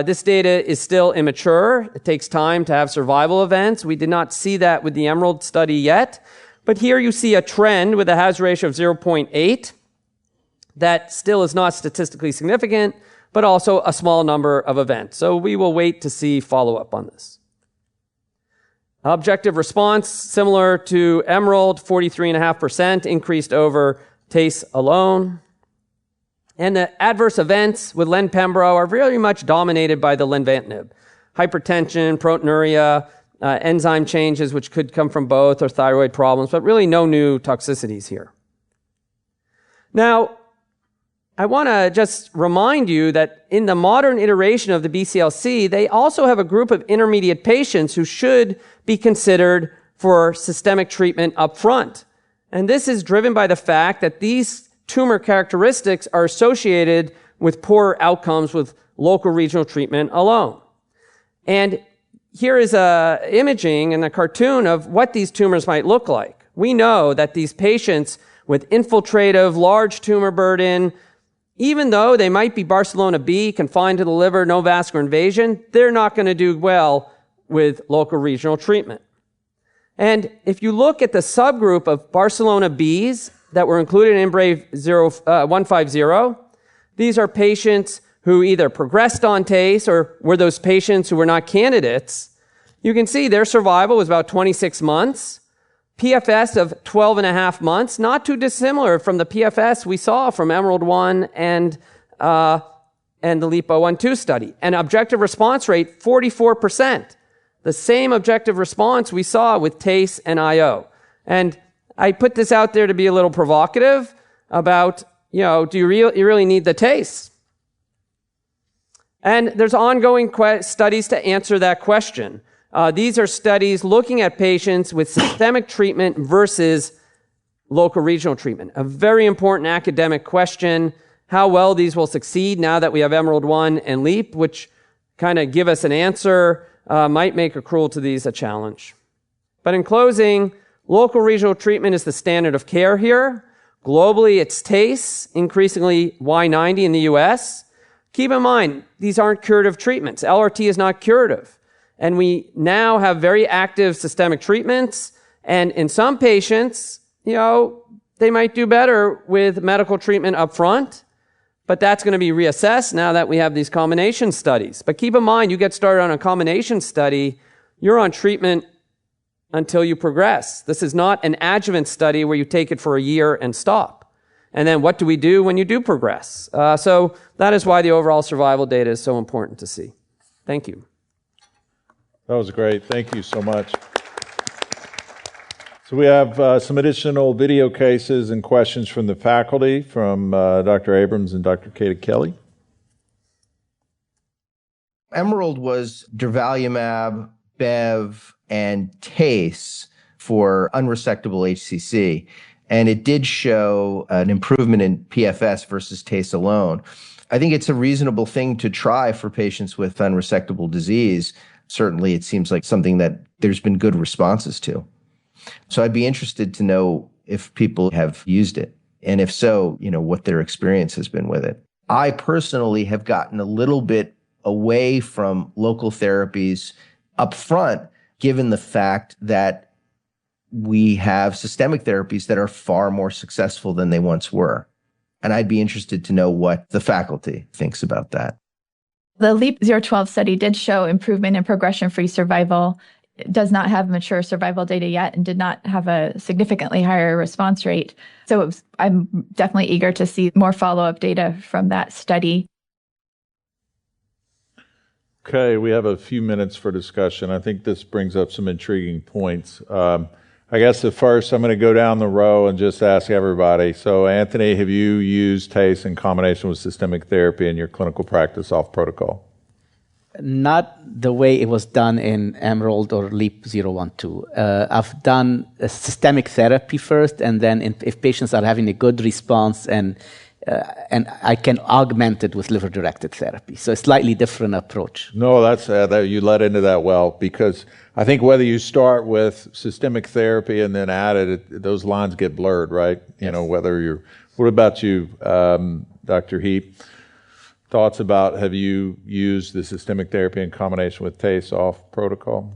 This data is still immature. It takes time to have survival events. We did not see that with the EMERALD study yet. But here you see a trend with a hazard ratio of 0.8 that still is not statistically significant, but also a small number of events. So we will wait to see follow-up on this. Objective response, similar to EMERALD, 43.5%, increased over TACE alone. And the adverse events with len-pembro are very much dominated by the lenvatinib. Hypertension, proteinuria, enzyme changes, which could come from both, or thyroid problems, but really no new toxicities here. Now, I want to just remind you that in the modern iteration of the BCLC, they also have a group of intermediate patients who should be considered for systemic treatment up front. And this is driven by the fact that these tumor characteristics are associated with poorer outcomes with local regional treatment alone. And here is imaging and a cartoon of what these tumors might look like. We know that these patients with infiltrative, large tumor burden, even though they might be Barcelona B, confined to the liver, no vascular invasion, they're not going to do well with local regional treatment. And if you look at the subgroup of Barcelona Bs that were included in IMbrave 150, these are patients who either progressed on TACE or were those patients who were not candidates. You can see their survival was about 26 months. PFS of 12.5 months, not too dissimilar from the PFS we saw from EMERALD-1 and the LEAP-012 study. And objective response rate, 44%. The same objective response we saw with TACE and IO. And I put this out there to be a little provocative about, do you really need the TACE? And there's ongoing studies to answer that question. These are studies looking at patients with systemic treatment versus local regional treatment. A very important academic question, how well these will succeed now that we have EMERALD-1 and LEAP, which kind of give us an answer, might make accrual to these a challenge. But in closing, local regional treatment is the standard of care here. Globally, it's TACE, increasingly Y90 in the US. Keep in mind, these aren't curative treatments. LRT is not curative. And we now have very active systemic treatments. And in some patients, they might do better with medical treatment up front. But that's going to be reassessed now that we have these combination studies. But keep in mind, you get started on a combination study, you're on treatment until you progress. This is not an adjuvant study where you take it for a year and stop. And then what do we do when you do progress? So that is why the overall survival data is so important to see. Thank you. That was great. Thank you so much. So we have some additional video cases and questions from the faculty, from Dr. Abrams and Dr. Kata Kelly. EMERALD was durvalumab, Bev, and TACE for unresectable HCC. And it did show an improvement in PFS versus TACE alone. I think it's a reasonable thing to try for patients with unresectable disease. Certainly, it seems like something that there's been good responses to. So I'd be interested to know if people have used it, and if so, what their experience has been with it. I personally have gotten a little bit away from local therapies up front, given the fact that we have systemic therapies that are far more successful than they once were. And I'd be interested to know what the faculty thinks about that. The LEAP-012 study did show improvement in progression-free survival. It does not have mature survival data yet and did not have a significantly higher response rate. So I'm definitely eager to see more follow-up data from that study. Okay, we have a few minutes for discussion. I think this brings up some intriguing points. I guess at first I'm going to go down the row and just ask everybody. So Anthony, have you used TACE in combination with systemic therapy in your clinical practice off protocol? Not the way it was done in EMERALD or LEAP-012. I've done a systemic therapy first, and then if patients are having a good response and and I can augment it with liver-directed therapy. So a slightly different approach. No, that's you led into that well, because I think whether you start with systemic therapy and then add it, those lines get blurred, right? You know, whether you're. What about you, Dr. He? Thoughts about, have you used the systemic therapy in combination with TACE off protocol?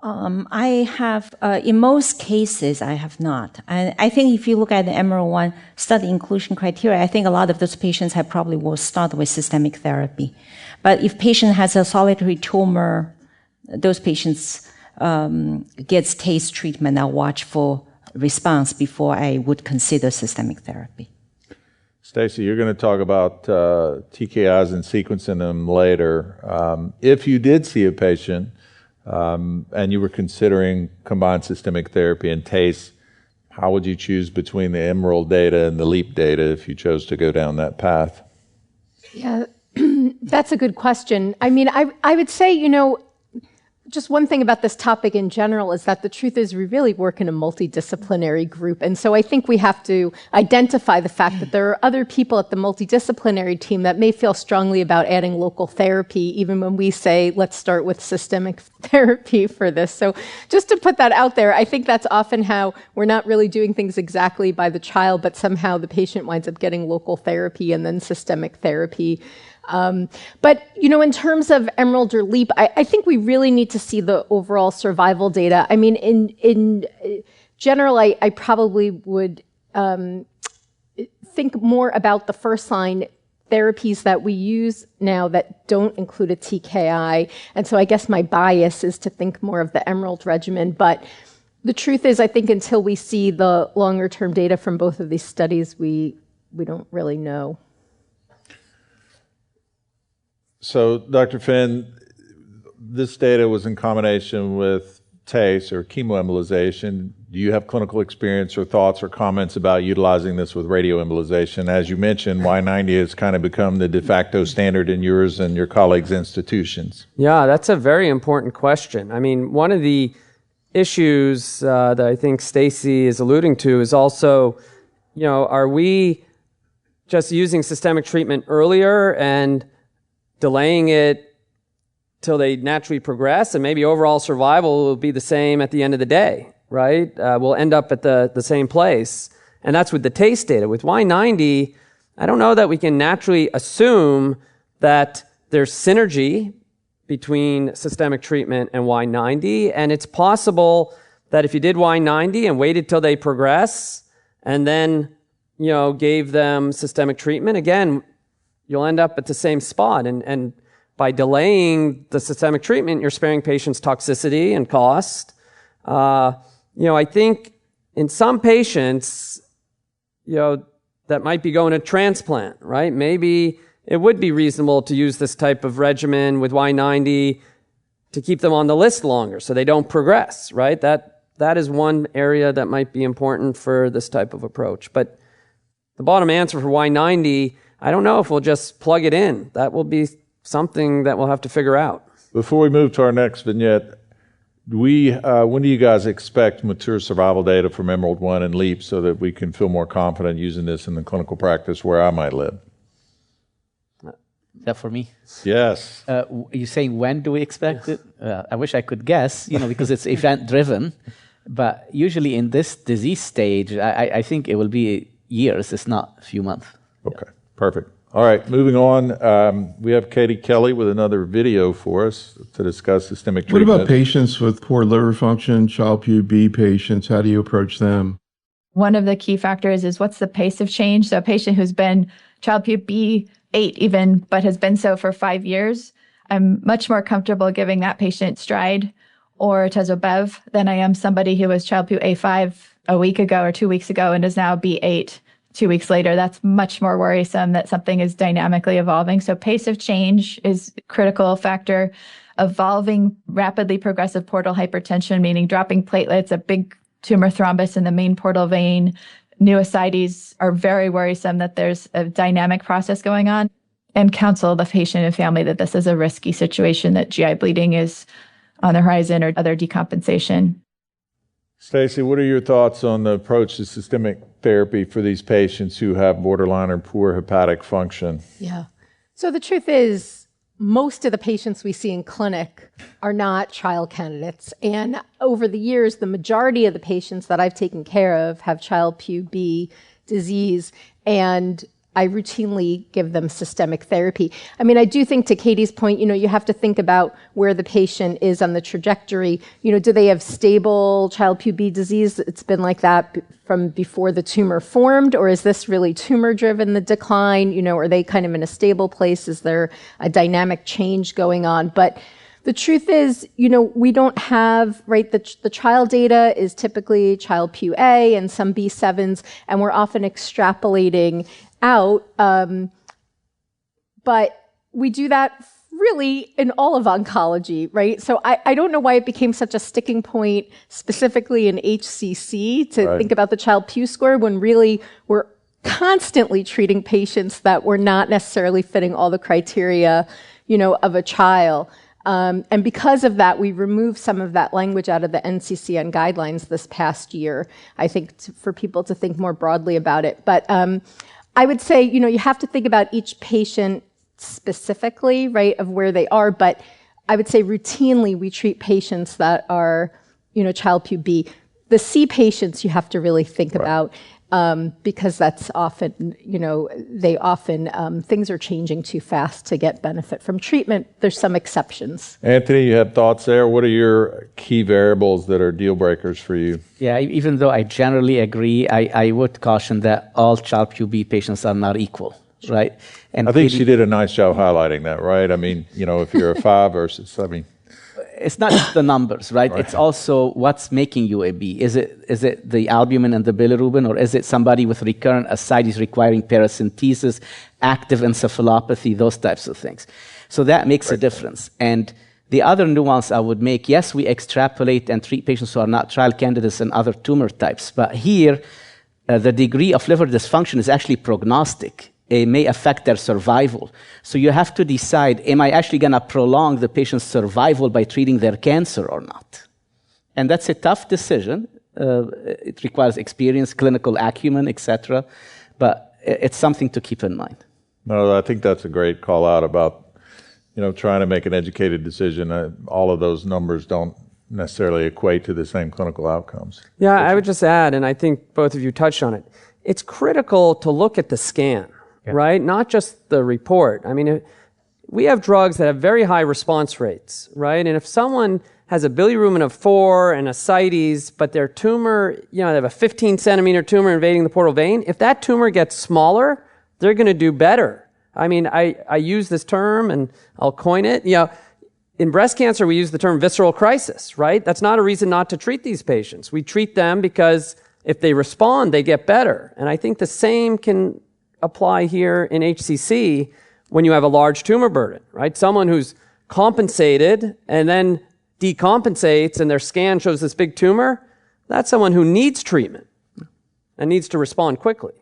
I have, in most cases, I have not. And I think if you look at the EMERALD-1 study inclusion criteria, I think a lot of those patients have probably will start with systemic therapy. But if patient has a solitary tumor, those patients gets TACE treatment. I'll watch for response before I would consider systemic therapy. Stacey, you're going to talk about TKIs and sequencing them later. If you did see a patient and you were considering combined systemic therapy and TACE, how would you choose between the EMERALD data and the LEAP data if you chose to go down that path? Yeah, that's a good question. I mean, I would say, you know, just one thing about this topic in general is that the truth is we really work in a multidisciplinary group. And so I think we have to identify the fact that there are other people at the multidisciplinary team that may feel strongly about adding local therapy, even when we say, let's start with systemic therapy for this. So just to put that out there, I think that's often how we're not really doing things exactly by the child, but somehow the patient winds up getting local therapy and then systemic therapy. But, you know, in terms of EMERALD or LEAP, I think we really need to see the overall survival data. I mean, in general, I probably would think more about the first-line therapies that we use now that don't include a TKI. And so I guess my bias is to think more of the EMERALD regimen. But the truth is, I think until we see the longer-term data from both of these studies, we don't really know. So, Dr. Finn, this data was in combination with TACE or chemoembolization. Do you have clinical experience or thoughts or comments about utilizing this with radioembolization? As you mentioned, Y90 has kind of become the de facto standard in yours and your colleagues' institutions. Yeah, that's a very important question. I mean, one of the issues that I think Stacey is alluding to is also, you know, are we just using systemic treatment earlier and delaying it till they naturally progress, and maybe overall survival will be the same at the end of the day, right? We'll end up at the same place. And that's with the TACE data. With Y90, I don't know that we can naturally assume that there's synergy between systemic treatment and Y90. And it's possible that if you did Y90 and waited till they progress and then, you know, gave them systemic treatment, again, you'll end up at the same spot. And by delaying the systemic treatment, you're sparing patients toxicity and cost. You know, I think in some patients, you know, that might be going to transplant, right? Maybe it would be reasonable to use this type of regimen with Y90 to keep them on the list longer so they don't progress, right? That is one area that might be important for this type of approach. But the bottom answer for Y90, I don't know if we'll just plug it in. That will be something that we'll have to figure out. Before we move to our next vignette, when do you guys expect mature survival data from EMERALD-1 and LEAP so that we can feel more confident using this in the clinical practice where I might live? Is that for me? Yes. You're saying when do we expect it? I wish I could guess, you know, because it's event-driven. But usually in this disease stage, I think it will be years, it's not a few months. Okay. Perfect. All right, moving on. We have Katie Kelly with another video for us to discuss systemic treatment. What about patients with poor liver function, Child-Pugh B patients? How do you approach them? One of the key factors is what's the pace of change. So a patient who's been Child-Pugh B8 even, but has been so for 5 years, I'm much more comfortable giving that patient Stride or Tezo-Bev than I am somebody who was Child-Pugh A5 a week ago or 2 weeks ago and is now B8. 2 weeks later. That's much more worrisome that something is dynamically evolving. So pace of change is a critical factor. Evolving rapidly progressive portal hypertension, meaning dropping platelets, a big tumor thrombus in the main portal vein, new ascites are very worrisome that there's a dynamic process going on, and counsel the patient and family that this is a risky situation, that GI bleeding is on the horizon or other decompensation. Stacey, what are your thoughts on the approach to systemic therapy for these patients who have borderline or poor hepatic function? Yeah. So the truth is, most of the patients we see in clinic are not trial candidates. And over the years, the majority of the patients that I've taken care of have Child-Pugh B disease, and I routinely give them systemic therapy. I mean, I do think, to Katie's point, you have to think about where the patient is on the trajectory. Do they have stable Child-Pugh B disease? It's been like that from before the tumor formed, or is this really tumor-driven, the decline? Are they kind of in a stable place? Is there a dynamic change going on? But the truth is, we don't have, right, the trial data is typically Child-Pugh A and some B7s, and we're often extrapolating out, but we do that really in all of oncology, right? So I don't know why it became such a sticking point specifically in HCC to think about the Child-Pugh score, when really we're constantly treating patients that were not necessarily fitting all the criteria, of a trial. And because of that, we removed some of that language out of the NCCN guidelines this past year, I think, for people to think more broadly about it. But I would say, you have to think about each patient specifically, right, of where they are. But I would say routinely we treat patients that are, Child-Pugh B. The C patients you have to really think about, because that's often, things are changing too fast to get benefit from treatment. There's some exceptions. Anthony, you have thoughts there? What are your key variables that are deal breakers for you? Yeah, even though I generally agree, I would caution that all Child-Pugh B patients are not equal, right? And I think she did a nice job highlighting that, right? I mean, if you're a 5 versus, it's not just the numbers, right? It's also what's making you a B. Is it the albumin and the bilirubin, or is it somebody with recurrent ascites requiring paracentesis, active encephalopathy, those types of things? So that makes a difference. And the other nuance I would make, yes, we extrapolate and treat patients who are not trial candidates in other tumor types, but here the degree of liver dysfunction is actually prognostic. It may affect their survival. So you have to decide, am I actually going to prolong the patient's survival by treating their cancer or not? And that's a tough decision. It requires experience, clinical acumen, etc. But it's something to keep in mind. No, I think that's a great call out about, trying to make an educated decision. All of those numbers don't necessarily equate to the same clinical outcomes. Yeah, I would just add, and I think both of you touched on it, it's critical to look at the scan. Right? Not just the report. I mean, we have drugs that have very high response rates, right? And if someone has a bilirubin of 4 and ascites, but their tumor, they have a 15 centimeter tumor invading the portal vein, if that tumor gets smaller, they're going to do better. I mean, I use this term and I'll coin it. In breast cancer, we use the term visceral crisis, right? That's not a reason not to treat these patients. We treat them because if they respond, they get better. And I think the same can apply here in HCC when you have a large tumor burden, right? Someone who's compensated and then decompensates and their scan shows this big tumor, that's someone who needs treatment and needs to respond quickly.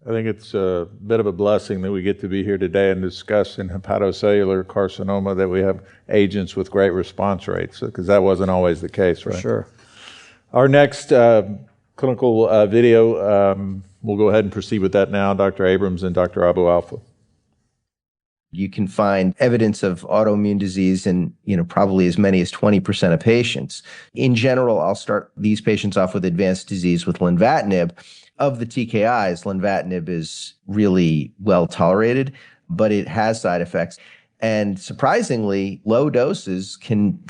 I think it's a bit of a blessing that we get to be here today and discuss in hepatocellular carcinoma that we have agents with great response rates, because that wasn't always the case, right? For sure. Our next clinical video, we'll go ahead and proceed with that now. Dr. Abrams and Dr. Abu Alpha. You can find evidence of autoimmune disease in, probably as many as 20% of patients. In general, I'll start these patients off with advanced disease with lenvatinib. Of the TKIs, lenvatinib is really well tolerated, but it has side effects. And surprisingly, low doses can,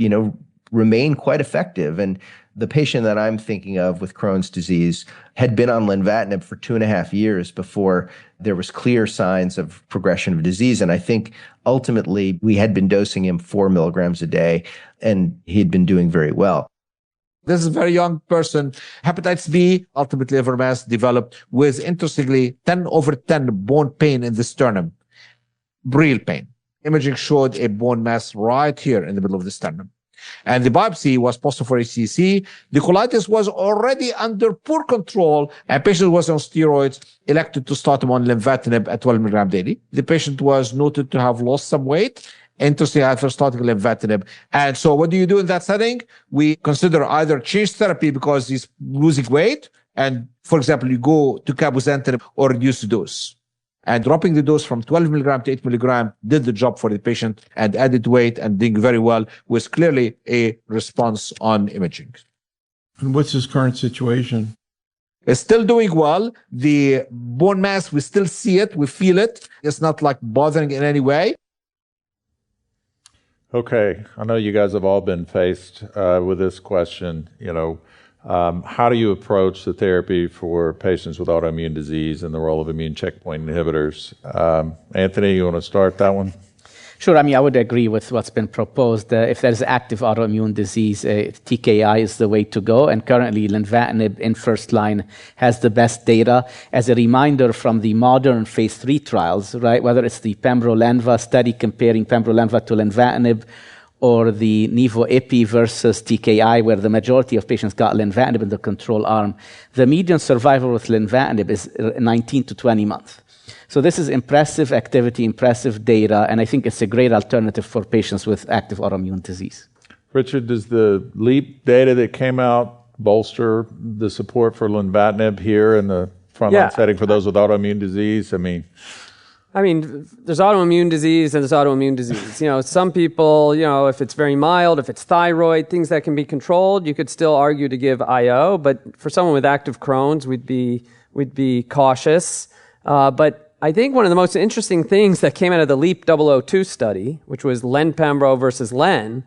remain quite effective. And the patient that I'm thinking of with Crohn's disease had been on lenvatinib for 2.5 years before there was clear signs of progression of disease. And I think ultimately we had been dosing him 4 milligrams a day, and he'd been doing very well. This is a very young person. Hepatitis B, ultimately liver mass, developed with, interestingly, 10/10 bone pain in the sternum. Real pain. Imaging showed a bone mass right here in the middle of the sternum. And the biopsy was positive for HCC. The colitis was already under poor control, and patient was on steroids, elected to start him on lenvatinib at 12 milligrams daily. The patient was noted to have lost some weight interesting atherosclerotic lenvatinib. And so what do you do in that setting? We consider either change therapy because he's losing weight. And for example, you go to cabozantinib or reduce the dose. And dropping the dose from 12 milligram to 8 milligram did the job for the patient and added weight and doing very well with clearly a response on imaging. And what's his current situation? It's still doing well. The bone mass, we still see it. We feel it. It's not like bothering in any way. Okay, I know you guys have all been faced with this question. How do you approach the therapy for patients with autoimmune disease and the role of immune checkpoint inhibitors? Anthony, you want to start that one? Sure. I mean, I would agree with what's been proposed. If there's active autoimmune disease, TKI is the way to go. And currently, lenvatinib in first line has the best data. As a reminder from the modern phase 3 trials, right, whether it's the pembro-lenva study comparing pembro-lenva to lenvatinib, or the nivo-ipi versus TKI, where the majority of patients got lenvatinib in the control arm, the median survival with lenvatinib is 19 to 20 months. So this is impressive activity, impressive data, and I think it's a great alternative for patients with active autoimmune disease. Richard, does the LEAP data that came out bolster the support for lenvatinib here in the frontline setting for those with autoimmune disease? I mean, there's autoimmune disease and there's autoimmune disease. Some people, if it's very mild, if it's thyroid, things that can be controlled, you could still argue to give IO. But for someone with active Crohn's, we'd be cautious. But I think one of the most interesting things that came out of the LEAP 002 study, which was len-pembro versus len,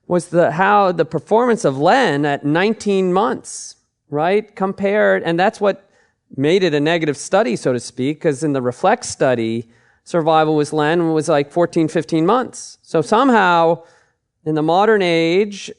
was how the performance of len at 19 months, right, compared, and that's what made it a negative study, so to speak, because in the REFLECT study, survival with len was like 14, 15 months. So somehow, in the modern age,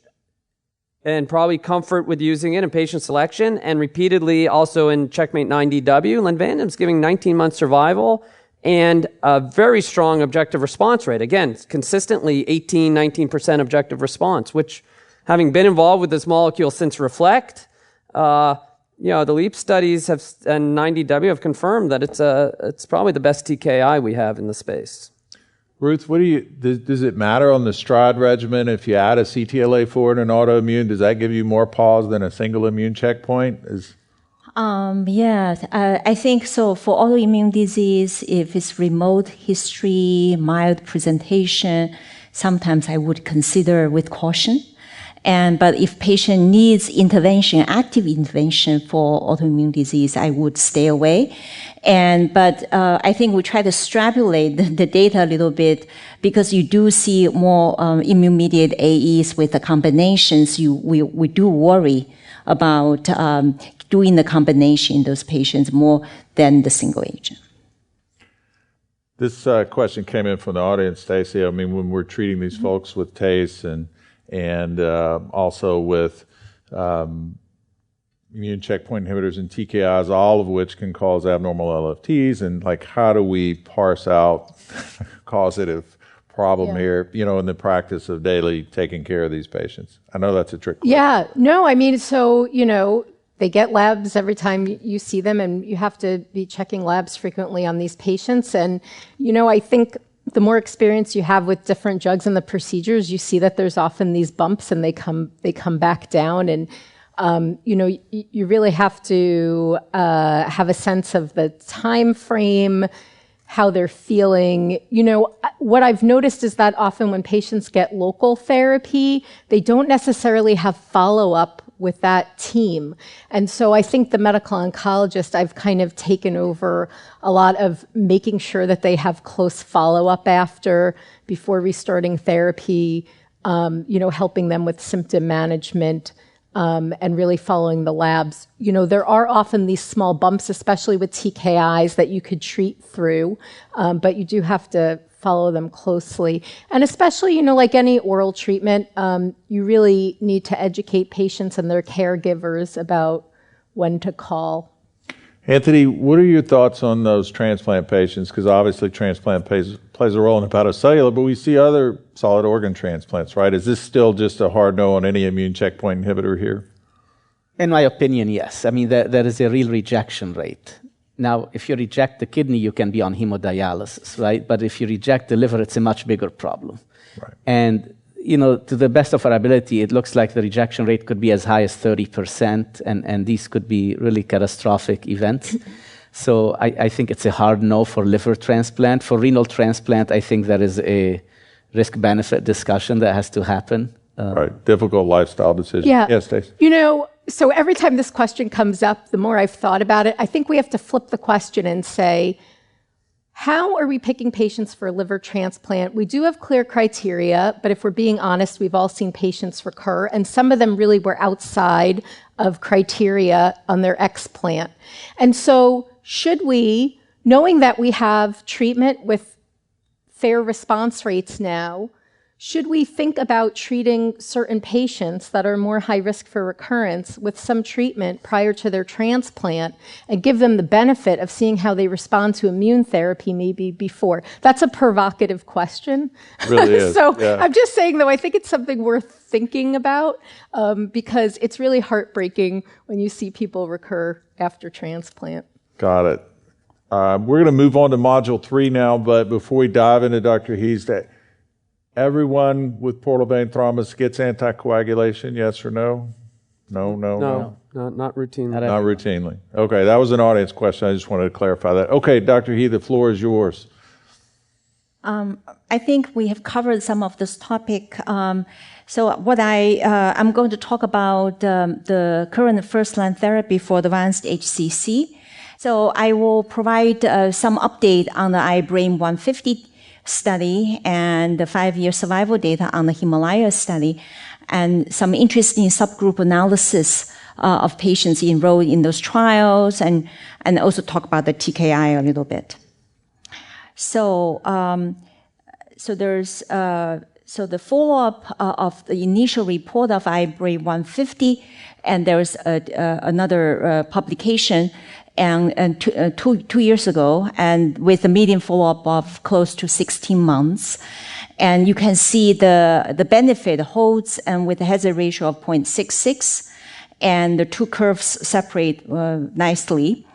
and probably comfort with using it in patient selection, and repeatedly also in Checkmate 9DW, lenvatinib's giving 19-month survival and a very strong objective response rate. Again, consistently 18, 19% objective response, which, having been involved with this molecule since REFLECT, the LEAP studies and 9DW have confirmed that it's probably the best TKI we have in the space. Ruth, does it matter on the STRIDE regimen if you add a CTLA-4 in an autoimmune? Does that give you more pause than a single immune checkpoint? I think so. For autoimmune disease, if it's remote history, mild presentation, sometimes I would consider with caution. But if patient needs intervention, active intervention for autoimmune disease, I would stay away. But I think we try to extrapolate the data a little bit because you do see more immune-mediated AEs with the combinations. We do worry about doing the combination in those patients more than the single agent. This question came in from the audience, Stacey. I mean, when we're treating these folks with TACE and also with immune checkpoint inhibitors and TKIs, all of which can cause abnormal LFTs, and how do we parse out causative problem here, in the practice of daily taking care of these patients? I know that's a trick question. Yeah, no, I mean, so, they get labs every time you see them, and you have to be checking labs frequently on these patients. And, I think the more experience you have with different drugs and the procedures, you see that there's often these bumps and they come back down. And, you really have to have a sense of the time frame, how they're feeling. What I've noticed is that often when patients get local therapy, they don't necessarily have follow-up with that team. And so I think the medical oncologist, I've kind of taken over a lot of making sure that they have close follow-up before restarting therapy, helping them with symptom management, and really following the labs. There are often these small bumps, especially with TKIs, that you could treat through, but you do have to follow them closely. And especially, like any oral treatment, you really need to educate patients and their caregivers about when to call. Anthony, what are your thoughts on those transplant patients? Because obviously transplant plays a role in hepatocellular, but we see other solid organ transplants, right? Is this still just a hard no on any immune checkpoint inhibitor here? In my opinion, yes. I mean, there is a real rejection rate. Now, if you reject the kidney, you can be on hemodialysis, right? But if you reject the liver, it's a much bigger problem. Right. And, to the best of our ability, it looks like the rejection rate could be as high as 30%, and these could be really catastrophic events. So I think it's a hard no for liver transplant. For renal transplant, I think there is a risk-benefit discussion that has to happen. Right, difficult lifestyle decision. Yeah. Yes, Stacey. So every time this question comes up, the more I've thought about it, I think we have to flip the question and say, how are we picking patients for a liver transplant? We do have clear criteria, but if we're being honest, we've all seen patients recur, and some of them really were outside of criteria on their explant. And so should we, knowing that we have treatment with fair response rates now, should we think about treating certain patients that are more high risk for recurrence with some treatment prior to their transplant and give them the benefit of seeing how they respond to immune therapy maybe before? That's a provocative question. It really is. So yeah. I'm just saying, though, I think it's something worth thinking about because it's really heartbreaking when you see people recur after transplant. Got it. We're going to move on to Module 3 now, but before we dive into Dr. He's, everyone with portal vein thrombus gets anticoagulation, yes or no? No. Not routinely. Not routinely. Okay, that was an audience question. I just wanted to clarify that. Okay, Dr. He, the floor is yours. I think we have covered some of this topic. So what I'm going to talk about the current first-line therapy for advanced HCC. So I will provide some update on the iBrain 150 study and the 5-year survival data on the Himalaya study, and some interesting subgroup analysis of patients enrolled in those trials, and also talk about the TKI a little bit. So there's the follow-up of the initial report of iBrain 150, and there's another publication and 2 years ago, and with a median follow-up of close to 16 months. And you can see the benefit holds, and with a hazard ratio of 0.66, and the two curves separate nicely.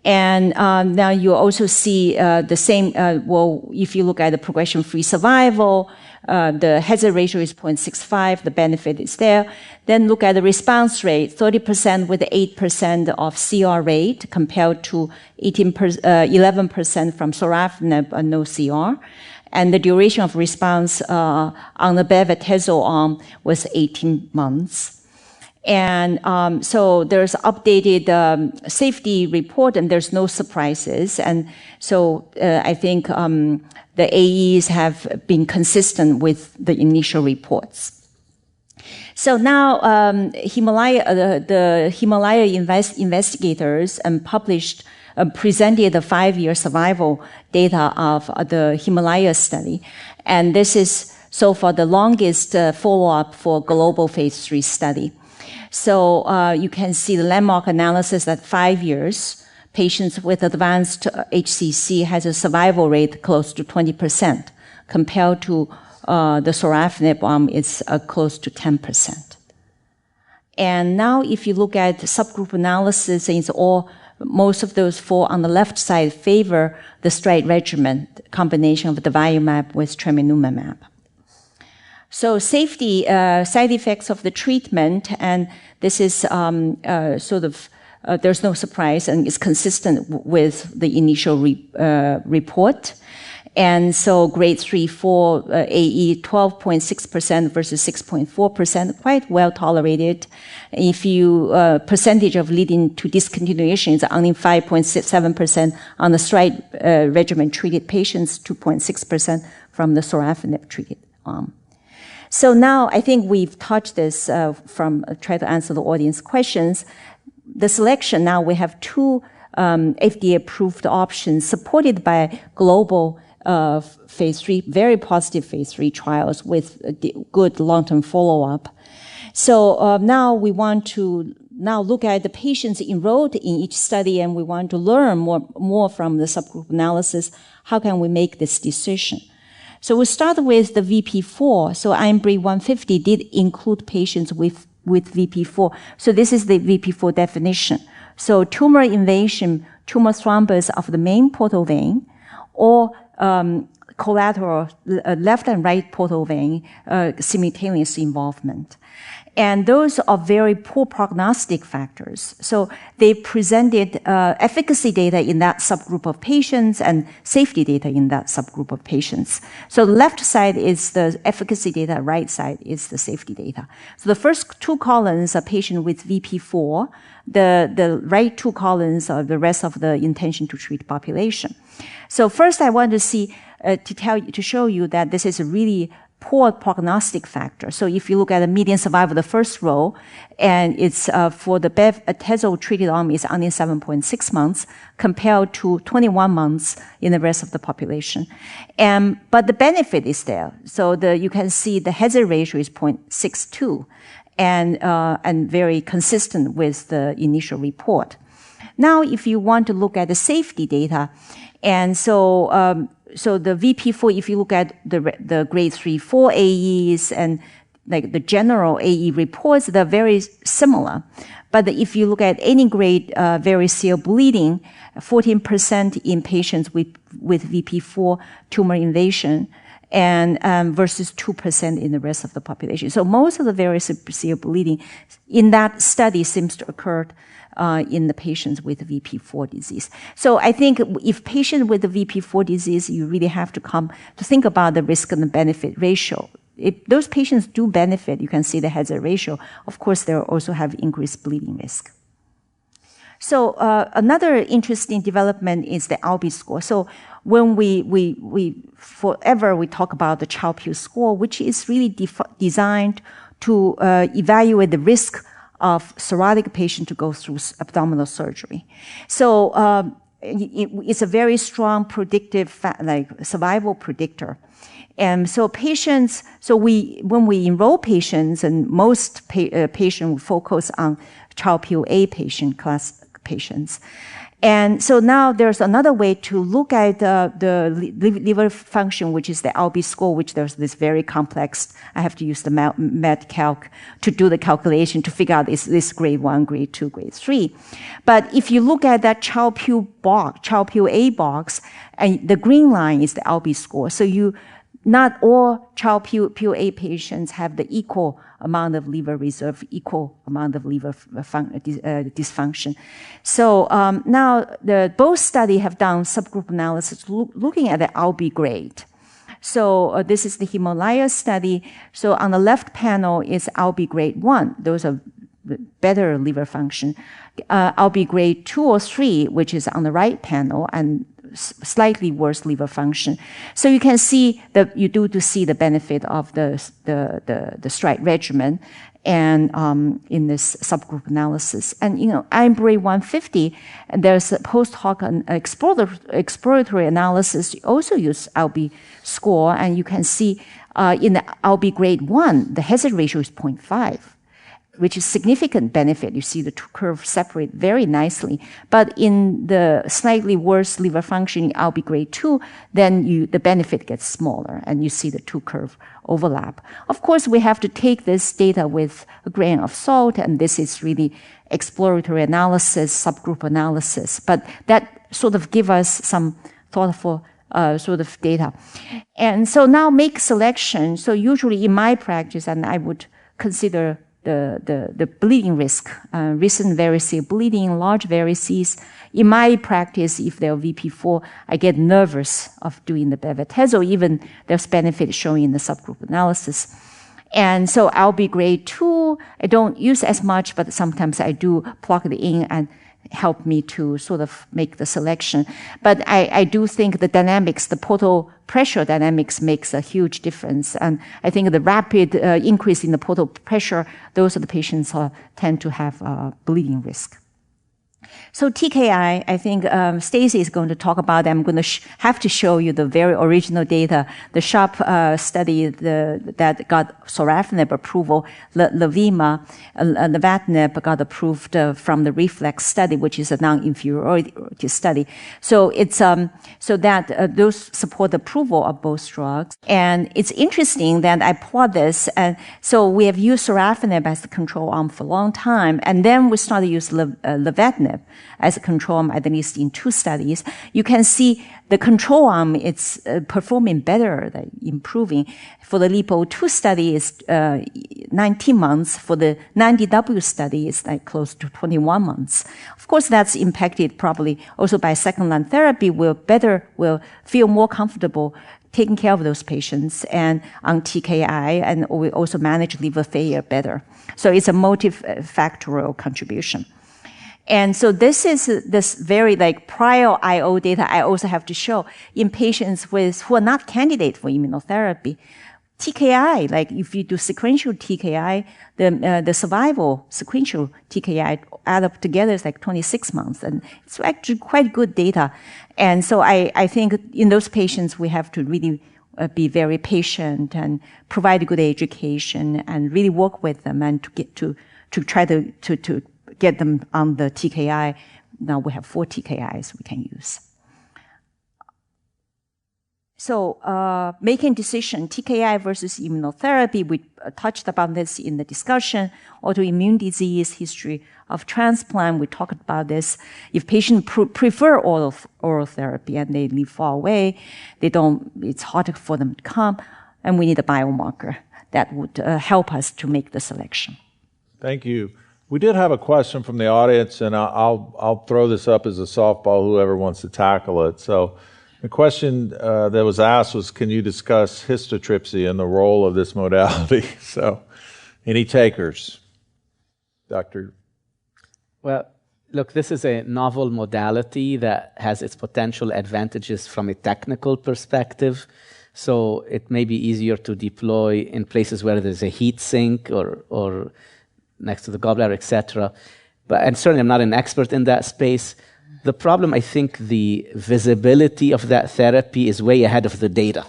And now you also see the same, if you look at the progression-free survival, the hazard ratio is 0.65, the benefit is there. Then look at the response rate, 30% with 8% of CR rate compared to 11% from sorafenib, no CR. And the duration of response on the bev-atezo arm was 18 months. And so there's updated safety report, and there's no surprises. And so I think the AEs have been consistent with the initial reports. So now the Himalaya investigators presented the 5-year survival data of the Himalaya study. And this is so far the longest follow-up for global phase 3 study. So you can see the landmark analysis at 5 years. Patients with advanced HCC has a survival rate close to 20%, compared to the sorafenib arm, it's close to 10%. And now if you look at subgroup analysis, it's most of those four on the left side favor the STRIDE regimen, combination of durvalumab with tremelimumab. So safety, side effects of the treatment, and this is there's no surprise, and it's consistent with the initial report. And so grade 3-4 AE, 12.6% versus 6.4%, quite well tolerated. If you, percentage of leading to discontinuation is only 5.7% on the STRIDE regimen treated patients, 2.6% from the sorafenib treated arm. So now I think we've touched this try to answer the audience questions. The selection, now we have two FDA-approved options supported by global phase 3, very positive phase 3 trials with good long-term follow-up. So now we want to look at the patients enrolled in each study, and we want to learn more from the subgroup analysis. How can we make this decision? So we start with the VP4. So iBrain 150 did include patients with VP4. So this is the VP4 definition. So tumor invasion tumor thrombus of the main portal vein or collateral left and right portal vein simultaneous involvement. And those are very poor prognostic factors. So they presented efficacy data in that subgroup of patients and safety data in that subgroup of patients. So the left side is the efficacy data, right side is the safety data. So the first two columns are patient with VP4. The right two columns are the rest of the intention to treat population. So first I want to see, to show you that this is a really poor prognostic factor. So if you look at the median survival, the first row, and it's for the Bev-atezo treated arm is only 7.6 months compared to 21 months in the rest of the population. But the benefit is there. So you can see the hazard ratio is 0.62 and very consistent with the initial report. Now, if you want to look at the safety data, and so the VP4, if you look at the grade 3-4 AEs and like the general AE reports, they're very similar. But if you look at any grade variceal bleeding, 14% in patients with VP4 tumor invasion, and versus 2% in the rest of the population. So most of the variceal bleeding in that study seems to occur in the patients with VP4 disease. So I think if patient with the VP4 disease, you really have to come to think about the risk and the benefit ratio. If those patients do benefit, you can see the hazard ratio. Of course, they also have increased bleeding risk. So another interesting development is the ALBI score. So when we forever we talk about the Child-Pugh score, which is really designed to evaluate the risk of cirrhotic patient to go through abdominal surgery. So it's a very strong predictive, survival predictor. And so patients, when we enroll patients, and most patients will focus on Child-Pugh A patient class patients. And so now there's another way to look at the liver function, which is the ALBI score, which there's this very complex, I have to use the MedCalc to do the calculation to figure out is this grade 1, grade 2, grade 3. But if you look at that Child-Pugh A box, and the green line is the ALBI score. So not all Child-Pugh A patients have the equal amount of liver reserve, equal amount of liver dysfunction. So now both studies have done subgroup analysis looking at the ALBI grade. So this is the Himalaya study. So on the left panel is ALBI grade 1. Those are better liver function. ALBI grade 2 or 3, which is on the right panel, and slightly worse liver function. So you can see that you do see the benefit of the STRIDE regimen and in this subgroup analysis. And IMBRAVE 150, and there's a post hoc exploratory analysis. You also use ALBI score, and you can see in the ALBI grade 1, the hazard ratio is 0.5. Which is significant benefit. You see the two curves separate very nicely. But in the slightly worse liver function in ALBI grade 2, then the benefit gets smaller, and you see the two curve overlap. Of course, we have to take this data with a grain of salt, and this is really exploratory analysis, subgroup analysis. But that sort of give us some thoughtful sort of data. And so now make selection. So usually in my practice, and I would consider the bleeding risk, recent variceal bleeding, large varices. In my practice, if they're VP4, I get nervous of doing the Bev-atezo, even there's benefit showing in the subgroup analysis. And so ALBI grade 2, I don't use as much, but sometimes I do plug it in and help me to sort of make the selection. But I do think the dynamics, the portal pressure dynamics makes a huge difference. And I think the rapid increase in the portal pressure, those are the patients tend to have bleeding risk. So TKI, I think Stacey is going to talk about. I'm going to have to show you the very original data, the SHARP study that got sorafenib approval, Lenvima, nivatinib got approved from the REFLEX study, which is a non-inferiority study. So it's so that those support the approval of both drugs. And it's interesting that I plot this. And so we have used sorafenib as the control arm for a long time, and then we started to use lenvatinib. imatinib as a control arm, at least in 2 studies. You can see the control arm, it's performing better, improving. For the LEAP-02 study, it's 19 months. For the 90W study, it's like close to 21 months. Of course, that's impacted probably also by second-line therapy. Will feel more comfortable taking care of those patients and on TKI, and we also manage liver failure better. So it's a multifactorial contribution. And so this is this very prior IO data I also have to show in patients who are not candidate for immunotherapy. TKI, if you do sequential TKI, the survival sequential TKI add up together is 26 months, and it's actually quite good data. And so I think in those patients we have to really be very patient and provide good education and really work with them and to try to get them on the TKI. Now we have 4 TKIs we can use. So making decision, TKI versus immunotherapy, we touched about this in the discussion. Autoimmune disease, history of transplant, we talked about this. If patients prefer oral therapy and they live far away, it's harder for them to come, and we need a biomarker that would help us to make the selection. Thank you. We did have a question from the audience, and I'll throw this up as a softball, whoever wants to tackle it. So the question that was asked was, can you discuss histotripsy and the role of this modality? So any takers? Doctor? Well, look, this is a novel modality that has its potential advantages from a technical perspective. So it may be easier to deploy in places where there's a heat sink or next to the gallbladder, etc. And certainly I'm not an expert in that space. The problem, I think, the visibility of that therapy is way ahead of the data.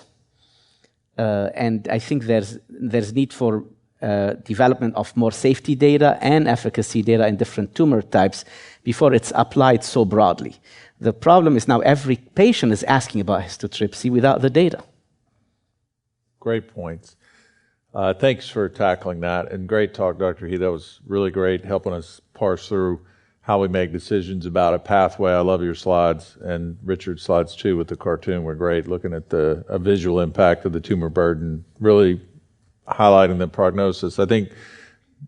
And I think there's need for development of more safety data and efficacy data in different tumor types before it's applied so broadly. The problem is now every patient is asking about histotripsy without the data. Great points. Thanks for tackling that, and great talk, Dr. He. That was really great, helping us parse through how we make decisions about a pathway. I love your slides, and Richard's slides too with the cartoon were great, looking at the visual impact of the tumor burden, really highlighting the prognosis. I think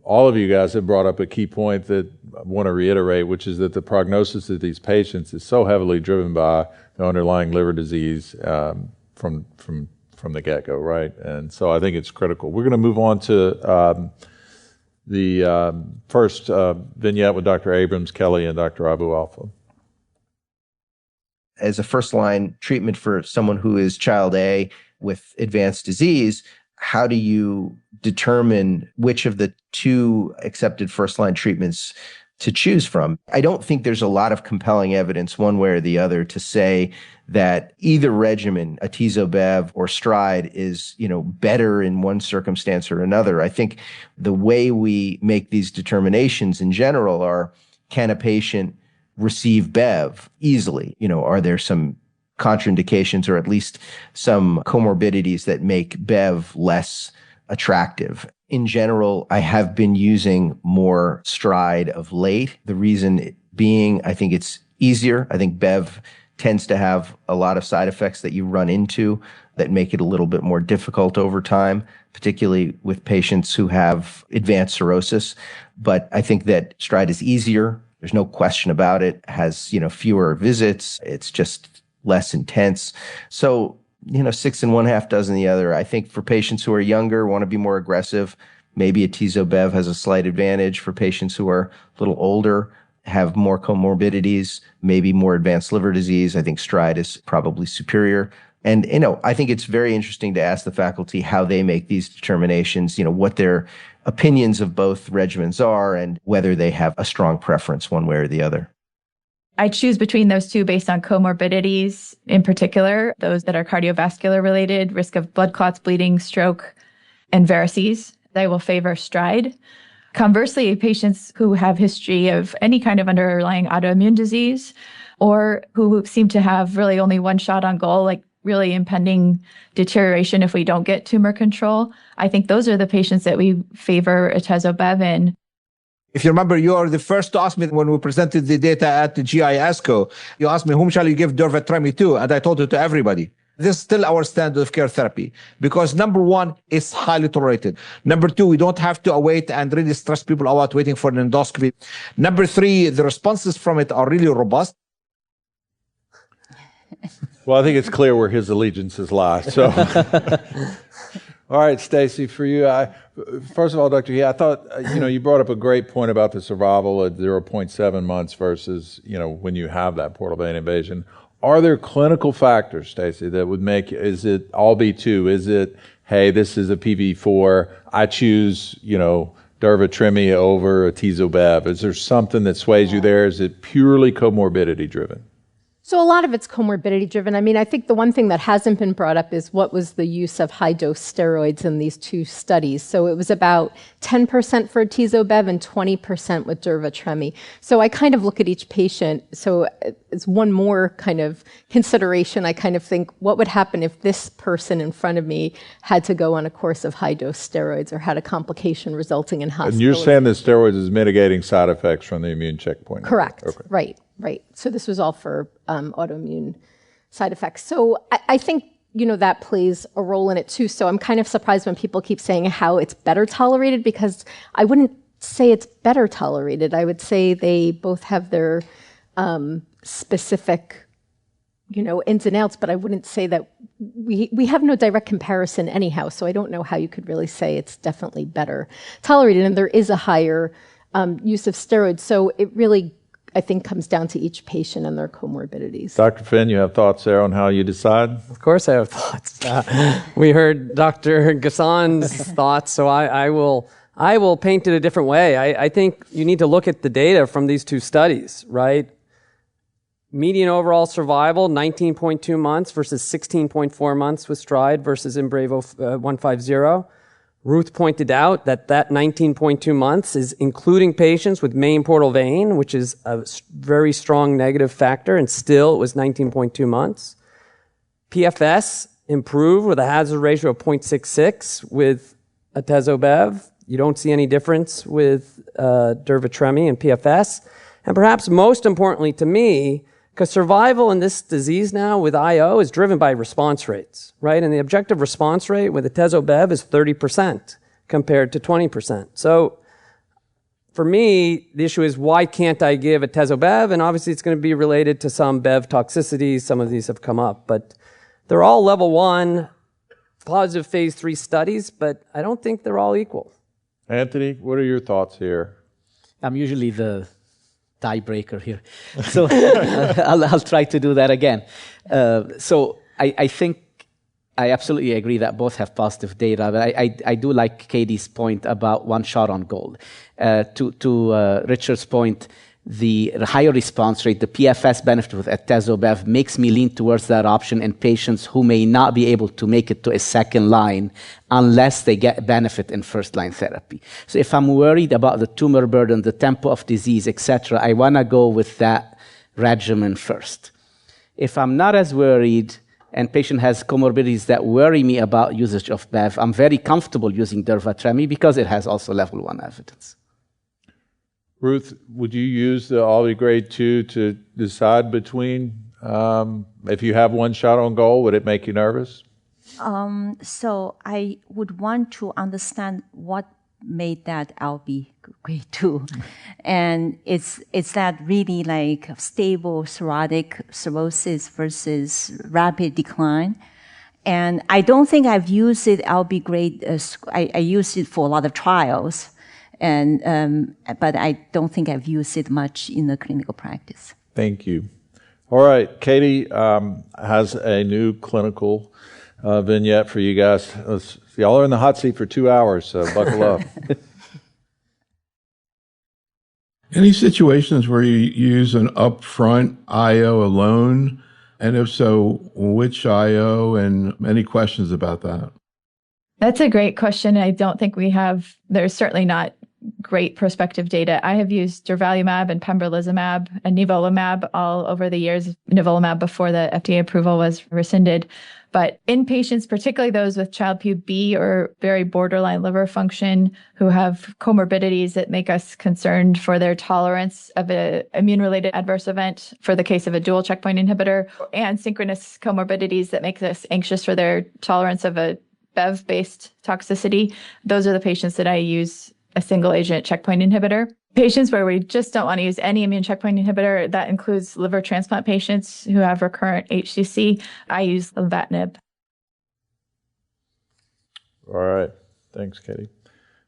all of you guys have brought up a key point that I want to reiterate, which is that the prognosis of these patients is so heavily driven by the underlying liver disease from the get-go, right? And so I think it's critical. We're going to move on to the first vignette with Dr. Abrams, Kelly, and Dr. Abu Alpha. As a first-line treatment for someone who is child A with advanced disease, how do you determine which of the 2 accepted first-line treatments to choose from? I don't think there's a lot of compelling evidence one way or the other to say that either regimen, atezo-bev or stride, is, better in one circumstance or another. I think the way we make these determinations in general are, can a patient receive bev easily? Are there some contraindications or at least some comorbidities that make bev less attractive? In general, I have been using more stride of late. The reason being, I think it's easier. I think bev tends to have a lot of side effects that you run into that make it a little bit more difficult over time, particularly with patients who have advanced cirrhosis. But I think that stride is easier. There's no question about it. It has, fewer visits. It's just less intense. So, 6 and 1/2 dozen the other. I think for patients who are younger, want to be more aggressive, maybe atezo-bev has a slight advantage. For patients who are a little older, have more comorbidities, maybe more advanced liver disease, I think stride is probably superior. And, I think it's very interesting to ask the faculty how they make these determinations, what their opinions of both regimens are and whether they have a strong preference one way or the other. I choose between those 2 based on comorbidities, in particular, those that are cardiovascular related, risk of blood clots, bleeding, stroke, and varices. I will favor stride. Conversely, patients who have history of any kind of underlying autoimmune disease or who seem to have really only one shot on goal, like really impending deterioration if we don't get tumor control, I think those are the patients that we favor atezo-bev in. If you remember, you are the first to ask me when we presented the data at the GI ASCO. You asked me, whom shall you give durvalumab to? And I told it to everybody. This is still our standard of care therapy because number one, it's highly tolerated. Number two, we don't have to await and really stress people out waiting for an endoscopy. Number three, the responses from it are really robust. Well, I think it's clear where his allegiances lie. So, all right, Stacey, for you, first of all, Dr. He, I thought you brought up a great point about the survival at 0.7 months versus when you have that portal vein invasion. Are there clinical factors, Stacey, that would make? Is it all B2? Is it, hey, this is a PV4? I choose durvalumab over atezo-bev. Is there something that sways you there? Is it purely comorbidity driven? So a lot of it's comorbidity driven. I mean, I think the one thing that hasn't been brought up is what was the use of high-dose steroids in these two studies. So it was about 10% for atezo-bev and 20% with durvalumab. So I kind of look at each patient. So it's one more kind of consideration. I kind of think, what would happen if this person in front of me had to go on a course of high-dose steroids or had a complication resulting in hospitalization? And you're saying that steroids is mitigating side effects from the immune checkpoint? Correct. Okay. Right. So this was all for autoimmune side effects. So I think, that plays a role in it too. So I'm kind of surprised when people keep saying how it's better tolerated, because I wouldn't say it's better tolerated. I would say they both have their specific, ins and outs, but I wouldn't say that we have no direct comparison anyhow. So I don't know how you could really say it's definitely better tolerated. And there is a higher use of steroids. So it really, I think, comes down to each patient and their comorbidities. Dr. Finn, you have thoughts there on how you decide? Of course I have thoughts. We heard Dr. Ghassan's thoughts, so I will paint it a different way. I think you need to look at the data from these two studies, right? Median overall survival, 19.2 months versus 16.4 months with STRIDE versus IMbrave 150. Ruth pointed out that 19.2 months is including patients with main portal vein, which is a very strong negative factor, and still it was 19.2 months. PFS improved with a hazard ratio of 0.66 with atezo-bev. You don't see any difference with durvalumab and PFS. And perhaps most importantly to me, because survival in this disease now with IO is driven by response rates, right? And the objective response rate with atezo-bev is 30% compared to 20%. So for me, the issue is, why can't I give atezo-bev? And obviously it's going to be related to some bev toxicities. Some of these have come up, but they're all level 1 positive phase 3 studies, but I don't think they're all equal. Anthony, what are your thoughts here? I'm usually the tiebreaker here. So I'll try to do that again. So I think I absolutely agree that both have positive data, but I do like Katie's point about one shot on goal. To Richard's point, the higher response rate, the PFS benefit with atezo-bev makes me lean towards that option in patients who may not be able to make it to a second line unless they get benefit in first-line therapy. So if I'm worried about the tumor burden, the tempo of disease, etc., I want to go with that regimen first. If I'm not as worried and patient has comorbidities that worry me about usage of bev, I'm very comfortable using durvalumab because it has also level 1 evidence. Ruth, would you use the Ollie grade 2 to decide between, if you have one shot on goal, would it make you nervous? So I would want to understand what made that LB grade 2. And is that really like stable cirrhotic cirrhosis versus rapid decline? And I don't think I've used it LB grade, I used it for a lot of trials. But I don't think I've used it much in the clinical practice. Thank you. All right, Katie has a new clinical vignette for you guys. Y'all are in the hot seat for 2 hours, so buckle up. Any situations where you use an upfront IO alone? And if so, which IO, and any questions about that? That's a great question. I don't think we have, there's certainly not great prospective data. I have used durvalumab and pembrolizumab and nivolumab all over the years, nivolumab before the FDA approval was rescinded. But in patients, particularly those with Child-Pugh B or very borderline liver function who have comorbidities that make us concerned for their tolerance of an immune-related adverse event for the case of a dual checkpoint inhibitor, and synchronous comorbidities that make us anxious for their tolerance of a Bev-based toxicity, those are the patients that I use a single-agent checkpoint inhibitor. Patients where we just don't want to use any immune checkpoint inhibitor, that includes liver transplant patients who have recurrent HCC, I use lenvatinib. All right. Thanks, Katie.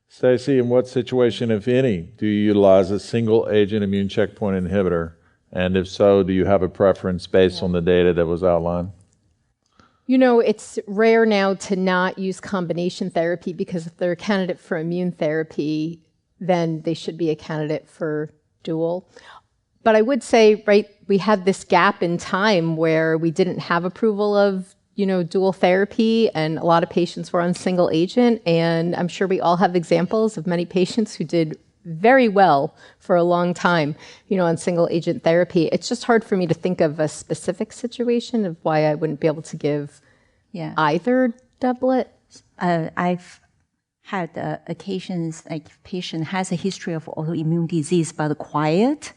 Stacey, in what situation, if any, do you utilize a single-agent immune checkpoint inhibitor? And if so, do you have a preference based on the data that was outlined? You know, it's rare now to not use combination therapy because if they're a candidate for immune therapy, then they should be a candidate for dual. But I would say, right, we had this gap in time where we didn't have approval of, dual therapy, and a lot of patients were on single agent. And I'm sure we all have examples of many patients who did very well for a long time, on single agent therapy. It's just hard for me to think of a specific situation of why I wouldn't be able to give either doublet. I've had occasions like patient has a history of autoimmune disease but quiet.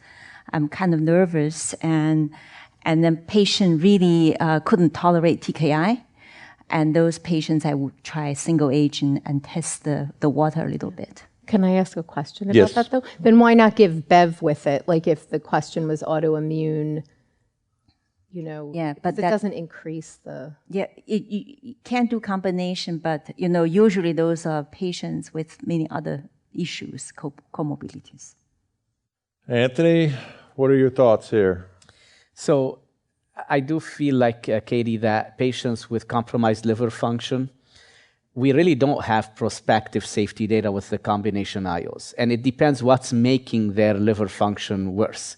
I'm kind of nervous, and then patient really couldn't tolerate TKI. And those patients, I would try single agent and test the water a little bit. Can I ask a question about that, though? Then why not give Bev with it? Like if the question was autoimmune, but that doesn't increase the... Yeah, you can't do combination, but, usually those are patients with many other issues, comorbidities. Anthony, what are your thoughts here? So I do feel like, Katie, that patients with compromised liver function, we really don't have prospective safety data with the combination IOs. And it depends what's making their liver function worse.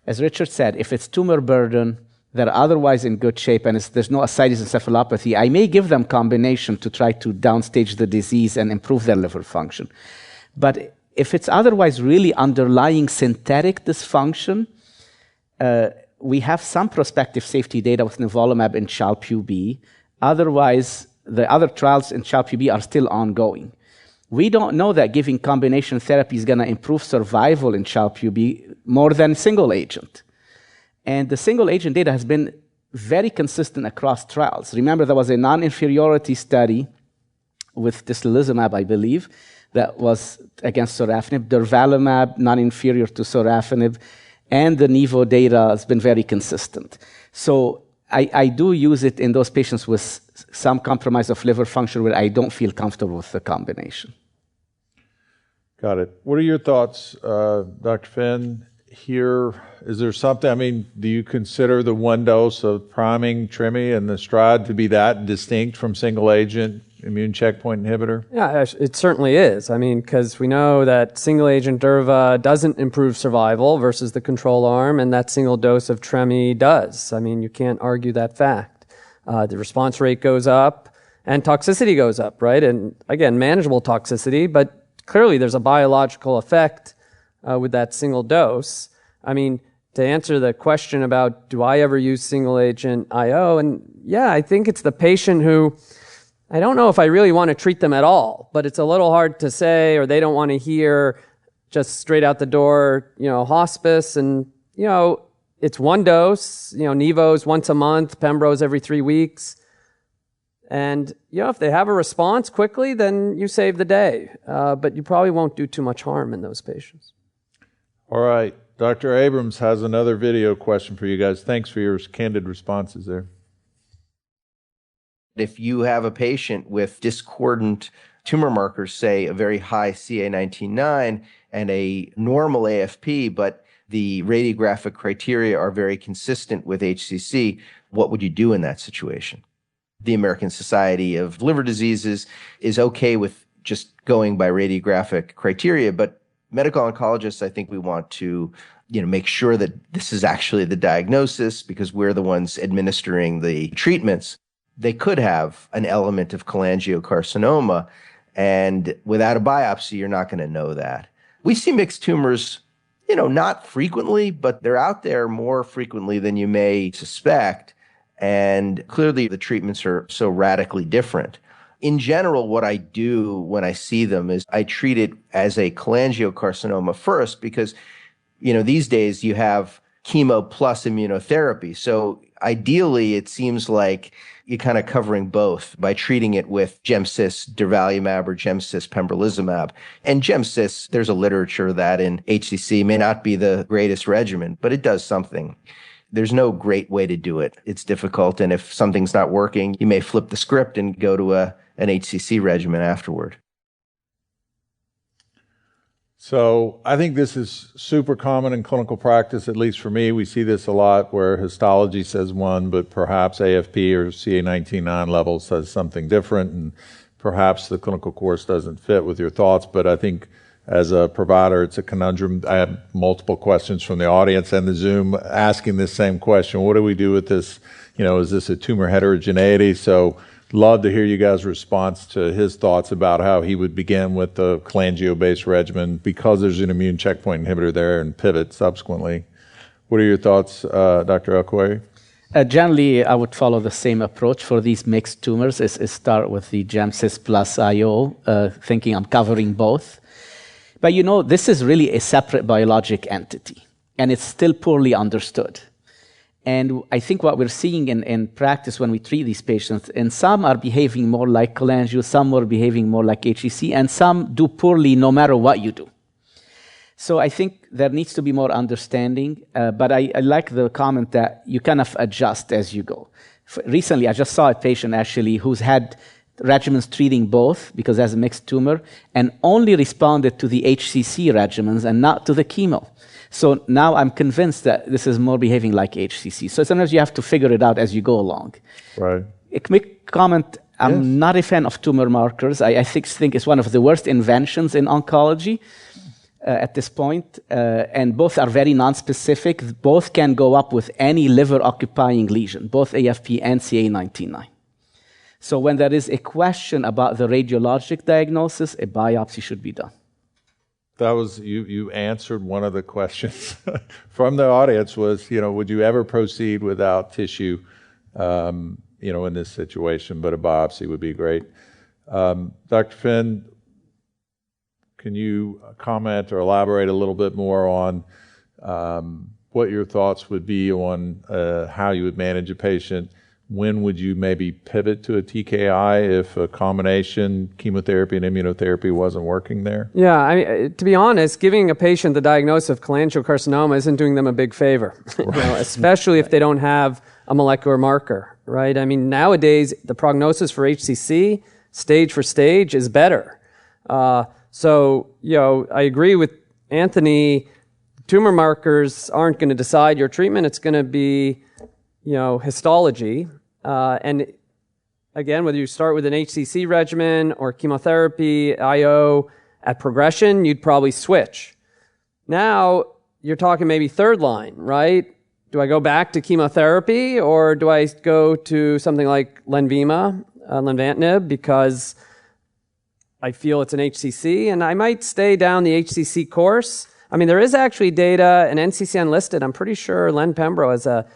As Richard said, if it's tumor burden, they're otherwise in good shape and there's no ascites encephalopathy, I may give them combination to try to downstage the disease and improve their liver function. But if it's otherwise really underlying synthetic dysfunction, we have some prospective safety data with nivolumab in Child-Pugh B. Otherwise, the other trials in Child-Pugh B are still ongoing. We don't know that giving combination therapy is going to improve survival in Child-Pugh B more than single agent. And the single agent data has been very consistent across trials. Remember, there was a non-inferiority study with tislelizumab, I believe, that was against sorafenib, durvalumab, non-inferior to sorafenib, and the Nivo data has been very consistent. So I do use it in those patients with some compromise of liver function where I don't feel comfortable with the combination. Got it. What are your thoughts, Dr. Finn? Here, is there something, do you consider the one dose of priming, tremi, and the STRIDE to be that distinct from single agent immune checkpoint inhibitor? Yeah, it certainly is. Because we know that single agent Durva doesn't improve survival versus the control arm, and that single dose of tremi does. You can't argue that fact. The response rate goes up and toxicity goes up, right? And again, manageable toxicity, but clearly there's a biological effect with that single dose. To answer the question about do I ever use single agent IO, and yeah, I think it's the patient who, I don't know if I really want to treat them at all, but it's a little hard to say, or they don't want to hear just straight out the door, hospice, and, it's one dose, Nivo's once a month, Pembro's every 3 weeks. And, if they have a response quickly, then you save the day. But you probably won't do too much harm in those patients. All right. Dr. Abrams has another video question for you guys. Thanks for your candid responses there. If you have a patient with discordant tumor markers, say a very high CA19-9 and a normal AFP, but the radiographic criteria are very consistent with HCC, what would you do in that situation? The American Society of Liver Diseases is okay with just going by radiographic criteria, but medical oncologists, I think we want to make sure that this is actually the diagnosis because we're the ones administering the treatments. They could have an element of cholangiocarcinoma, and without a biopsy, you're not going to know that. We see mixed tumors, not frequently, but they're out there more frequently than you may suspect. And clearly the treatments are so radically different. In general, what I do when I see them is I treat it as a cholangiocarcinoma first because, these days you have chemo plus immunotherapy. So ideally, it seems like you're kind of covering both by treating it with Gemcis durvalumab or Gemcis pembrolizumab. And Gemcis, there's a literature that in HCC may not be the greatest regimen, but it does something. There's no great way to do it. It's difficult. And if something's not working, you may flip the script and go to an HCC regimen afterward. So I think this is super common in clinical practice, at least for me. We see this a lot where histology says one, but perhaps AFP or CA19-9 level says something different, and perhaps the clinical course doesn't fit with your thoughts. But I think as a provider, it's a conundrum. I have multiple questions from the audience and the Zoom asking this same question. What do we do with this? Is this a tumor heterogeneity? So love to hear you guys' response to his thoughts about how he would begin with the cholangio-based regimen because there's an immune checkpoint inhibitor there and pivot subsequently. What are your thoughts, Dr. El-Khoueiry? Generally, I would follow the same approach for these mixed tumors. Is start with the Gemcis plus IO, thinking I'm covering both. But this is really a separate biologic entity, and it's still poorly understood. And I think what we're seeing in practice when we treat these patients, and some are behaving more like cholangio, some are behaving more like HCC, and some do poorly no matter what you do. So I think there needs to be more understanding, but I like the comment that you kind of adjust as you go. Recently, I just saw a patient actually who's had regimens treating both because has a mixed tumor and only responded to the HCC regimens and not to the chemo. So now I'm convinced that this is more behaving like HCC. So sometimes you have to figure it out as you go along. Right. A quick comment. I'm not a fan of tumor markers. I think it's one of the worst inventions in oncology at this point. And both are very nonspecific. Both can go up with any liver-occupying lesion, both AFP and CA19-9. So when there is a question about the radiologic diagnosis, a biopsy should be done. That was, you answered one of the questions from the audience was, would you ever proceed without tissue, in this situation, but a biopsy would be great. Dr. Finn, can you comment or elaborate a little bit more on what your thoughts would be on how you would manage a patient? When would you maybe pivot to a TKI if a combination chemotherapy and immunotherapy wasn't working there? Yeah, to be honest, giving a patient the diagnosis of cholangiocarcinoma isn't doing them a big favor, especially if they don't have a molecular marker, right? Nowadays, the prognosis for HCC, stage for stage, is better. So, I agree with Anthony. Tumor markers aren't going to decide your treatment. It's going to be, histology. And again, whether you start with an HCC regimen or chemotherapy, IO, at progression, you'd probably switch. Now, you're talking maybe third line, right? Do I go back to chemotherapy or do I go to something like lenvatinib because I feel it's an HCC, and I might stay down the HCC course. There is actually data, an NCCN listed. I'm pretty sure Len-Pembro has a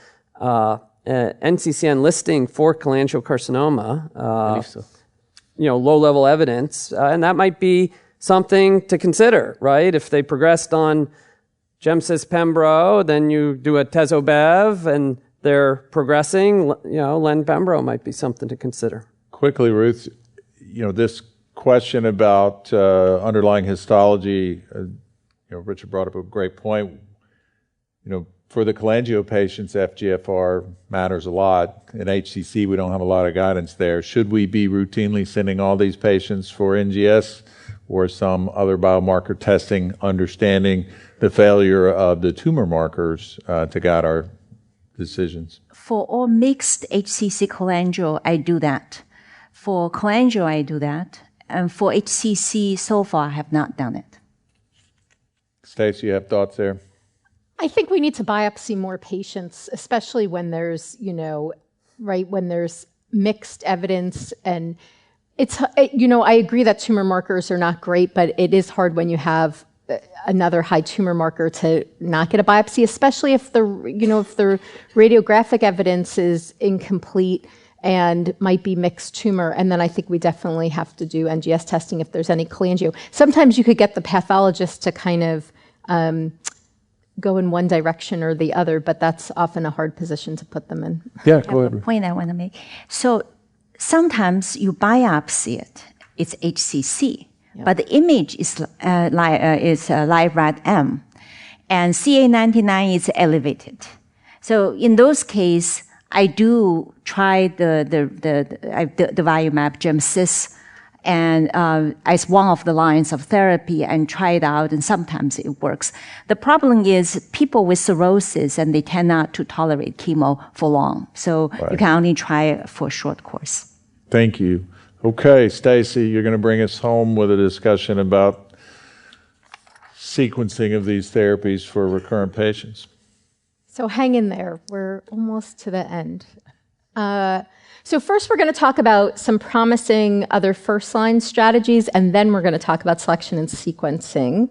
NCCN listing for cholangiocarcinoma. I believe so. Low-level evidence, and that might be something to consider, right? If they progressed on Gemcis Pembro, then you do a Tezo-Bev, and they're progressing. Len-Pembro might be something to consider. Quickly, Ruth, this question about underlying histology. Richard brought up a great point. For the cholangio patients, FGFR matters a lot. In HCC, we don't have a lot of guidance there. Should we be routinely sending all these patients for NGS or some other biomarker testing, understanding the failure of the tumor markers to guide our decisions? For all mixed HCC cholangio, I do that. For cholangio, I do that. And for HCC, so far, I have not done it. Stacey, you have thoughts there? I think we need to biopsy more patients, especially when there's, when there's mixed evidence. And it's, I agree that tumor markers are not great, but it is hard when you have another high tumor marker to not get a biopsy, especially if the radiographic evidence is incomplete and might be mixed tumor. And then I think we definitely have to do NGS testing if there's any cholangio. Sometimes you could get the pathologist to kind of go in one direction or the other, but that's often a hard position to put them in. Yeah, go ahead. The point I want to make. So sometimes you biopsy it, it's HCC, but the image is live rad M, and CA99 is elevated. So in those cases, I do try the Viumab GemCis and as one of the lines of therapy and try it out, and sometimes it works. The problem is people with cirrhosis, and they tend not to tolerate chemo for long. So you can only try it for a short course. Thank you. Okay, Stacey, you're going to bring us home with a discussion about sequencing of these therapies for recurrent patients. So hang in there. We're almost to the end. So first, we're going to talk about some promising other first-line strategies, and then we're going to talk about selection and sequencing.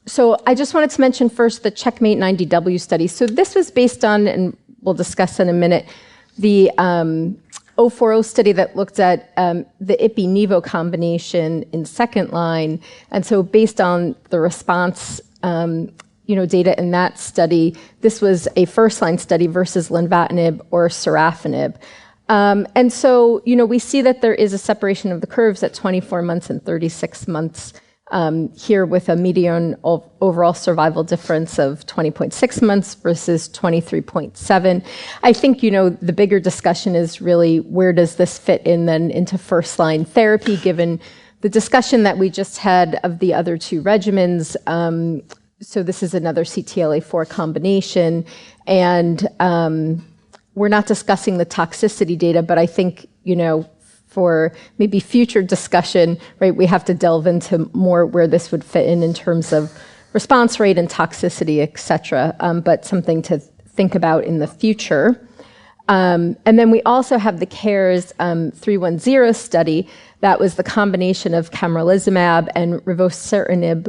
So I just wanted to mention first the Checkmate 90W study. So this was based on, and we'll discuss in a minute, the 040 study that looked at the Ipi-Nivo combination in second line. And so based on the response data in that study, this was a first-line study versus lenvatinib or sorafenib. And so, we see that there is a separation of the curves at 24 months and 36 months here with a median overall survival difference of 20.6 months versus 23.7. I think, the bigger discussion is really where does this fit in then into first-line therapy, given the discussion that we just had of the other two regimens. So this is another CTLA-4 combination, and we're not discussing the toxicity data, but I think, for maybe future discussion, right, we have to delve into more where this would fit in terms of response rate and toxicity, et cetera, but something to think about in the future. And then we also have the CARES 310 study. That was the combination of camrelizumab and rivoceranib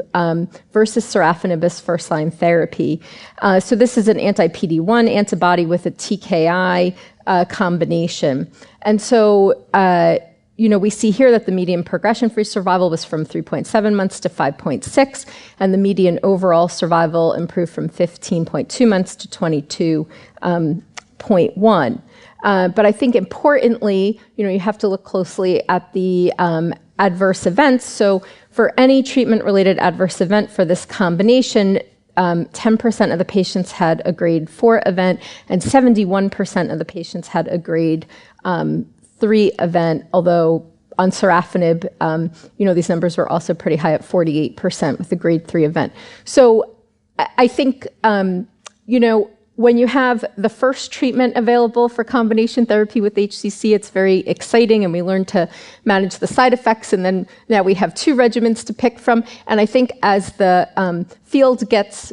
versus sorafenib as first-line therapy. So this is an anti-PD-1 antibody with a TKI combination. And so, we see here that the median progression-free survival was from 3.7 months to 5.6, and the median overall survival improved from 15.2 months to 22.1. But I think importantly, you have to look closely at the adverse events. So for any treatment-related adverse event for this combination, 10% of the patients had a grade 4 event, and 71% of the patients had a grade 3 event, although on sorafenib, these numbers were also pretty high at 48% with a grade 3 event. So I think, when you have the first treatment available for combination therapy with HCC, it's very exciting, and we learn to manage the side effects, and then now we have two regimens to pick from. And I think as the field gets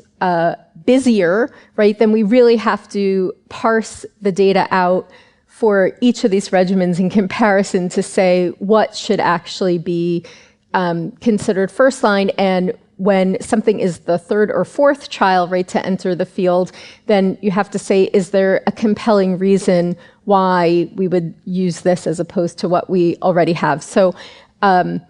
busier, right, then we really have to parse the data out for each of these regimens in comparison to say what should actually be considered first line. And when something is the third or fourth trial, right, to enter the field, then you have to say, is there a compelling reason why we would use this as opposed to what we already have? So I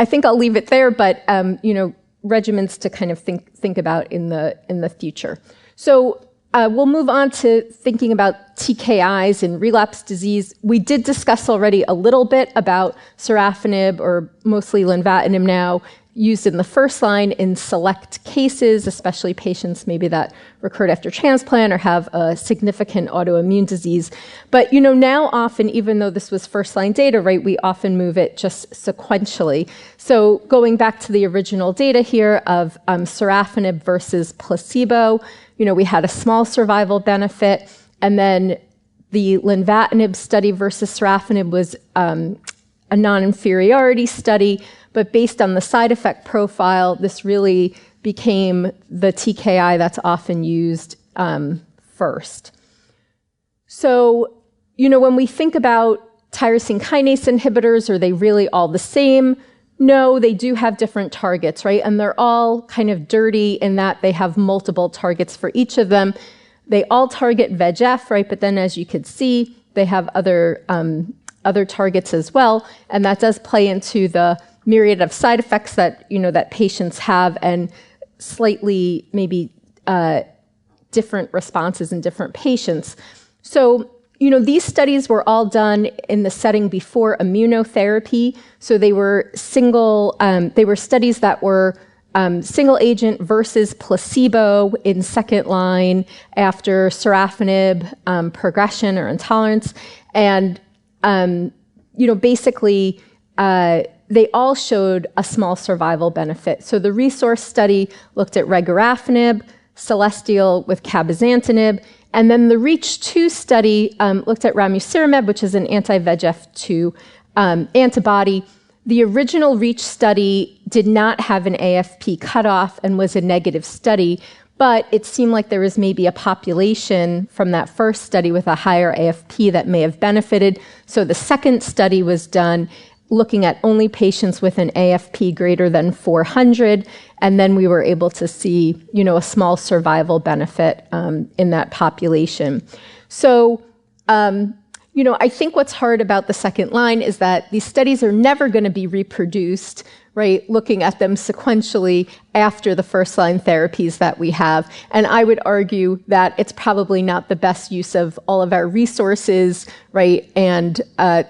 think I'll leave it there, but regimens to kind of think about in the future. So we'll move on to thinking about TKIs in relapse disease. We did discuss already a little bit about sorafenib, or mostly lenvatinib now, used in the first line in select cases, especially patients maybe that recurred after transplant or have a significant autoimmune disease. But, now often, even though this was first line data, right, we often move it just sequentially. So going back to the original data here of sorafenib versus placebo, we had a small survival benefit, and then the lenvatinib study versus sorafenib was a non-inferiority study. But based on the side effect profile, this really became the TKI that's often used first. So, when we think about tyrosine kinase inhibitors, are they really all the same? No, they do have different targets, right? And they're all kind of dirty in that they have multiple targets for each of them. They all target VEGF, right? But then as you could see, they have other targets as well. And that does play into the myriad of side effects that, that patients have and slightly maybe different responses in different patients. So, these studies were all done in the setting before immunotherapy. So they were studies that were single agent versus placebo in second line after sorafenib progression or intolerance. And, basically, they all showed a small survival benefit. So the resource study looked at regorafenib, Celestial with cabozantinib, and then the REACH-2 study looked at ramucirumab, which is an anti-VEGF2 antibody. The original REACH study did not have an AFP cutoff and was a negative study, but it seemed like there was maybe a population from that first study with a higher AFP that may have benefited. So the second study was done looking at only patients with an AFP greater than 400, and then we were able to see, a small survival benefit in that population. So, I think what's hard about the second line is that these studies are never going to be reproduced, right, looking at them sequentially after the first line therapies that we have. And I would argue that it's probably not the best use of all of our resources, right, and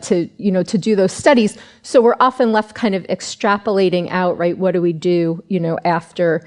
to do those studies. So we're often left kind of extrapolating out, right, what do we do, after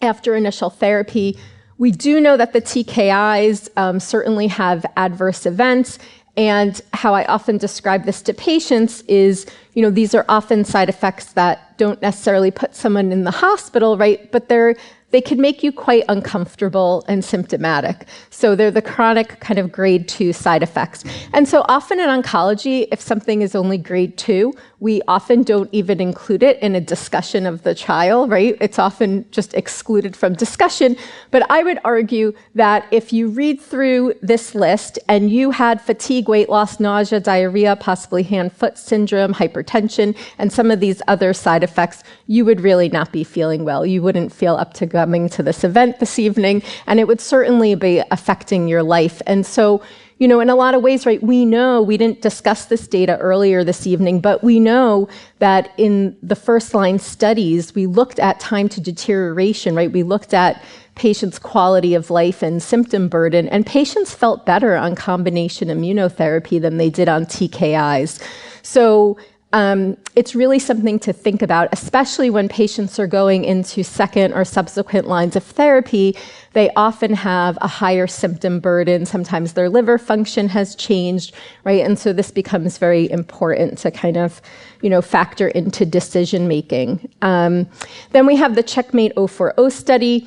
initial therapy. We do know that the TKIs certainly have adverse events, and how I often describe this to patients is, these are often side effects that don't necessarily put someone in the hospital, right? But they can make you quite uncomfortable and symptomatic. So they're the chronic kind of grade 2 side effects. And so often in oncology, if something is only grade 2, we often don't even include it in a discussion of the trial, right? It's often just excluded from discussion. But I would argue that if you read through this list and you had fatigue, weight loss, nausea, diarrhea, possibly hand-foot syndrome, hypertension, and some of these other side effects, you would really not be feeling well. You wouldn't feel up to coming to this event this evening, and it would certainly be affecting your life. And so, in a lot of ways, right, we know, we didn't discuss this data earlier this evening, but we know that in the first line studies, we looked at time to deterioration, right? We looked at patients' quality of life and symptom burden, and patients felt better on combination immunotherapy than they did on TKIs. So, it's really something to think about, especially when patients are going into second or subsequent lines of therapy. They often have a higher symptom burden. Sometimes their liver function has changed, right? And so this becomes very important to kind of, factor into decision making. Then we have the Checkmate 040 study.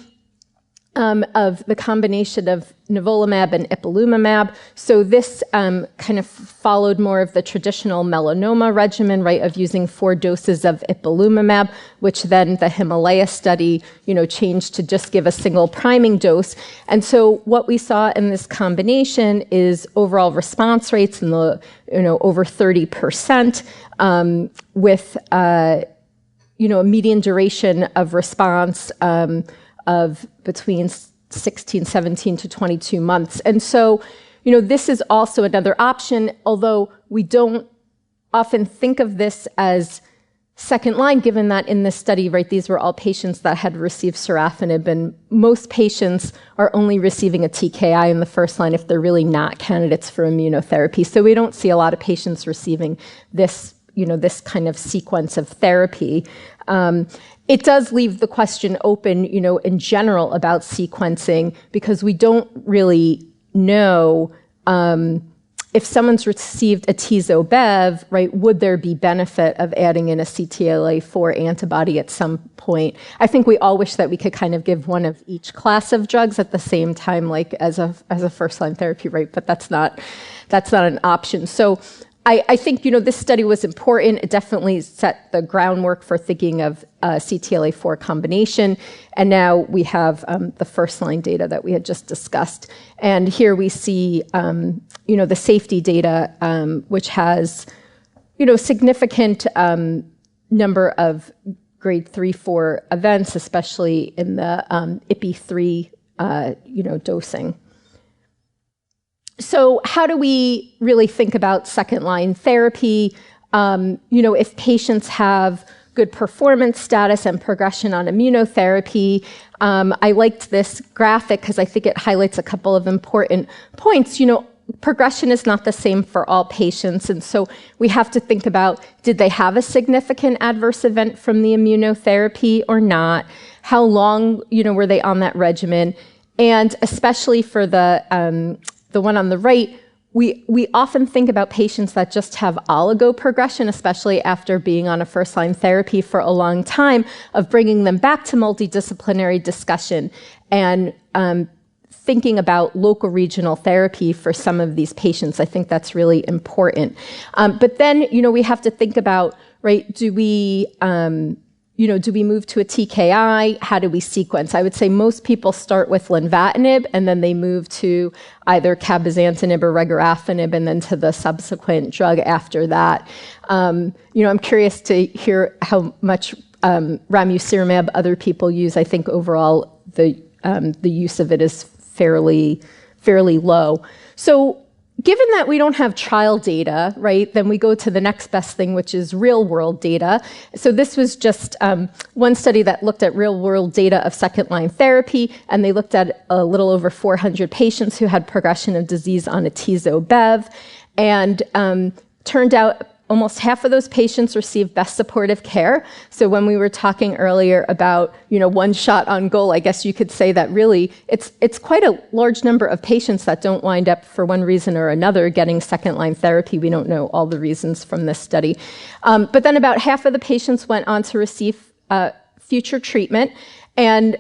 Of the combination of nivolumab and ipilimumab. So this kind of followed more of the traditional melanoma regimen, right, of using 4 doses of ipilimumab, which then the Himalaya study, changed to just give a single priming dose. And so what we saw in this combination is overall response rates in the, over 30%, with, a median duration of response, of between 16, 17 to 22 months. And so, this is also another option, although we don't often think of this as second line, given that in this study, right, these were all patients that had received sorafenib, and most patients are only receiving a TKI in the first line if they're really not candidates for immunotherapy. So we don't see a lot of patients receiving this, this kind of sequence of therapy. It does leave the question open, in general about sequencing, because we don't really know if someone's received a Tizo-Bev, right, would there be benefit of adding in a CTLA-4 antibody at some point? I think we all wish that we could kind of give one of each class of drugs at the same time, like as a first-line therapy, right? But that's not an option. So I think, this study was important. It definitely set the groundwork for thinking of CTLA-4 combination. And now we have the first-line data that we had just discussed. And here we see, the safety data, which has, significant number of grade 3-4 events, especially in the IPI-3 dosing. So how do we really think about second-line therapy? If patients have good performance status and progression on immunotherapy. I liked this graphic because I think it highlights a couple of important points. Progression is not the same for all patients. And so we have to think about, did they have a significant adverse event from the immunotherapy or not? How long, were they on that regimen? And especially for the one on the right, we often think about patients that just have oligoprogression, especially after being on a first-line therapy for a long time, of bringing them back to multidisciplinary discussion and thinking about local regional therapy for some of these patients. I think that's really important. But then, we have to think about, right, do we move to a TKI? How do we sequence? I would say most people start with lenvatinib and then they move to either cabozantinib or regorafenib and then to the subsequent drug after that. I'm curious to hear how much ramucirumab other people use. I think overall the use of it is fairly low. So given that we don't have trial data, right, then we go to the next best thing, which is real-world data. So this was just one study that looked at real-world data of second-line therapy, and they looked at a little over 400 patients who had progression of disease on atezo-bev, and turned out almost half of those patients received best supportive care. So when we were talking earlier about, one shot on goal, I guess you could say that really it's quite a large number of patients that don't wind up for one reason or another getting second-line therapy. We don't know all the reasons from this study. But then about half of the patients went on to receive future treatment, and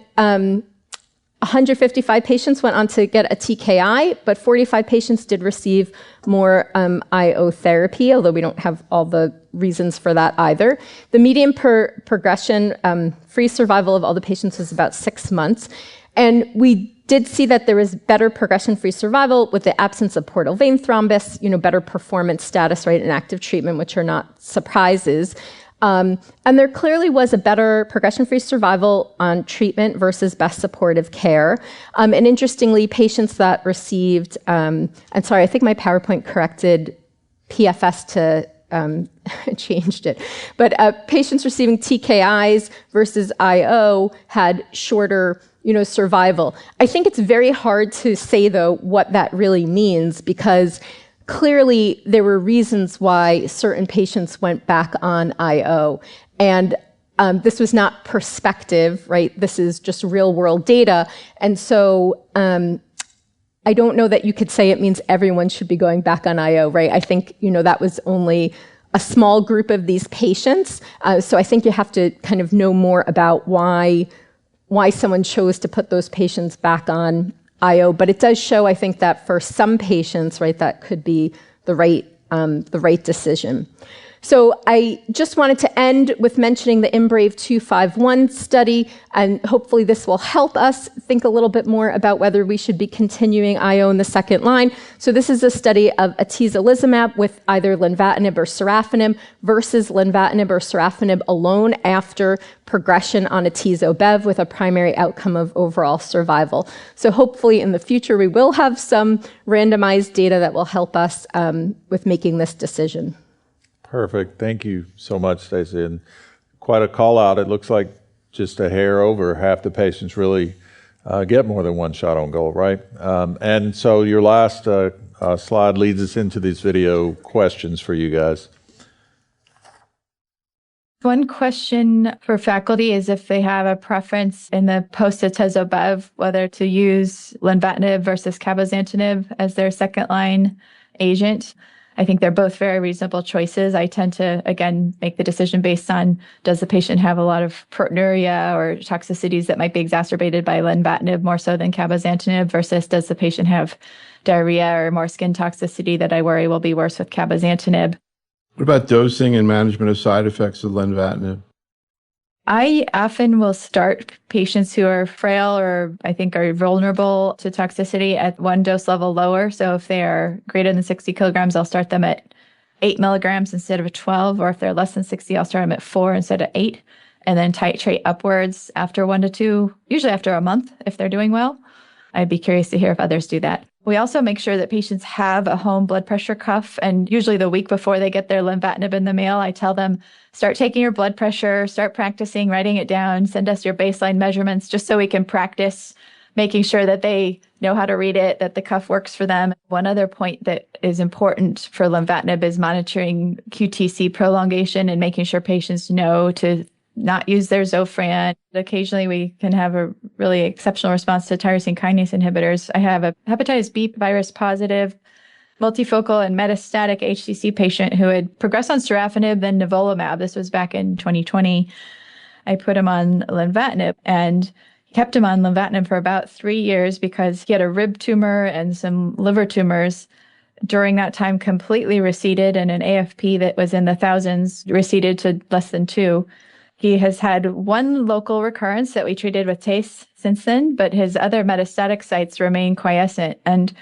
155 patients went on to get a TKI, but 45 patients did receive more IO therapy, although we don't have all the reasons for that either. The median progression-free survival of all the patients was about 6 months. And we did see that there was better progression-free survival with the absence of portal vein thrombus, better performance status, right, and active treatment, which are not surprises. And there clearly was a better progression-free survival on treatment versus best supportive care. And interestingly, patients that received, I think my PowerPoint corrected PFS to changed it. But patients receiving TKIs versus IO had shorter, survival. I think it's very hard to say, though, what that really means, because clearly there were reasons why certain patients went back on IO. And this was not perspective, right? This is just real-world data. And so I don't know that you could say it means everyone should be going back on IO, right? I think, that was only a small group of these patients. So I think you have to kind of know more about why someone chose to put those patients back on IO. But it does show, I think, that for some patients, right, that could be the right decision. So I just wanted to end with mentioning the IMbrave 251 study, and hopefully this will help us think a little bit more about whether we should be continuing IO in the second line. So this is a study of atezolizumab with either lenvatinib or sorafenib versus lenvatinib or sorafenib alone after progression on atezo-bev, with a primary outcome of overall survival. So hopefully in the future we will have some randomized data that will help us with making this decision. Perfect. Thank you so much, Stacey. And quite a call out. It looks like just a hair over half the patients really get more than one shot on goal, right? And so your last slide leads us into these video questions for you guys. One question for faculty is if they have a preference in the post-atezo-bev, whether to use lenvatinib versus cabozantinib as their second-line agent. I think they're both very reasonable choices. I tend to, again, make the decision based on, does the patient have a lot of proteinuria or toxicities that might be exacerbated by lenvatinib more so than cabozantinib, versus does the patient have diarrhea or more skin toxicity that I worry will be worse with cabozantinib. What about dosing and management of side effects of lenvatinib? I often will start patients who are frail or I think are vulnerable to toxicity at one dose level lower. So if they are greater than 60 kilograms, I'll start them at 8 milligrams instead of 12, or if they're less than 60, I'll start them at 4 instead of 8, and then titrate upwards after 1 to 2, usually after a month if they're doing well. I'd be curious to hear if others do that. We also make sure that patients have a home blood pressure cuff, and usually the week before they get their lenvatinib in the mail, I tell them, start taking your blood pressure, start practicing, writing it down, send us your baseline measurements just so we can practice making sure that they know how to read it, that the cuff works for them. One other point that is important for lenvatinib is monitoring QTc prolongation and making sure patients know to not use their Zofran. Occasionally, we can have a really exceptional response to tyrosine kinase inhibitors. I have a hepatitis B virus positive, multifocal and metastatic HCC patient who had progressed on sorafenib, then nivolumab. This was back in 2020. I put him on lenvatinib and kept him on lenvatinib for about 3 years because he had a rib tumor and some liver tumors. During that time, completely receded, and an AFP that was in the thousands receded to less than 2. He has had 1 local recurrence that we treated with TACE since then, but his other metastatic sites remain quiescent. And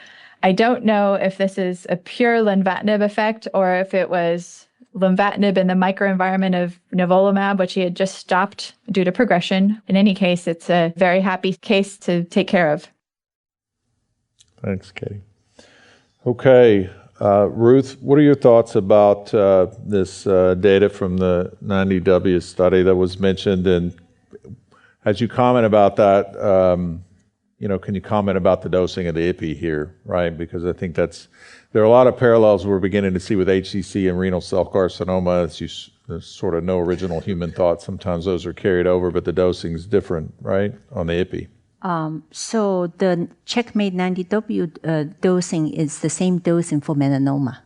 I don't know if this is a pure lenvatinib effect or if it was lenvatinib in the microenvironment of nivolumab, which he had just stopped due to progression. In any case, it's a very happy case to take care of. Thanks, Katie. Okay. Ruth, what are your thoughts about this data from the 90W study that was mentioned? And as you comment about that, can you comment about the dosing of the IPI here, right? Because I think there are a lot of parallels we're beginning to see with HCC and renal cell carcinoma. There's sort of no original human thought. Sometimes those are carried over, but the dosing's different, right, on the IPI. So the Checkmate 90W dosing is the same dosing for melanoma.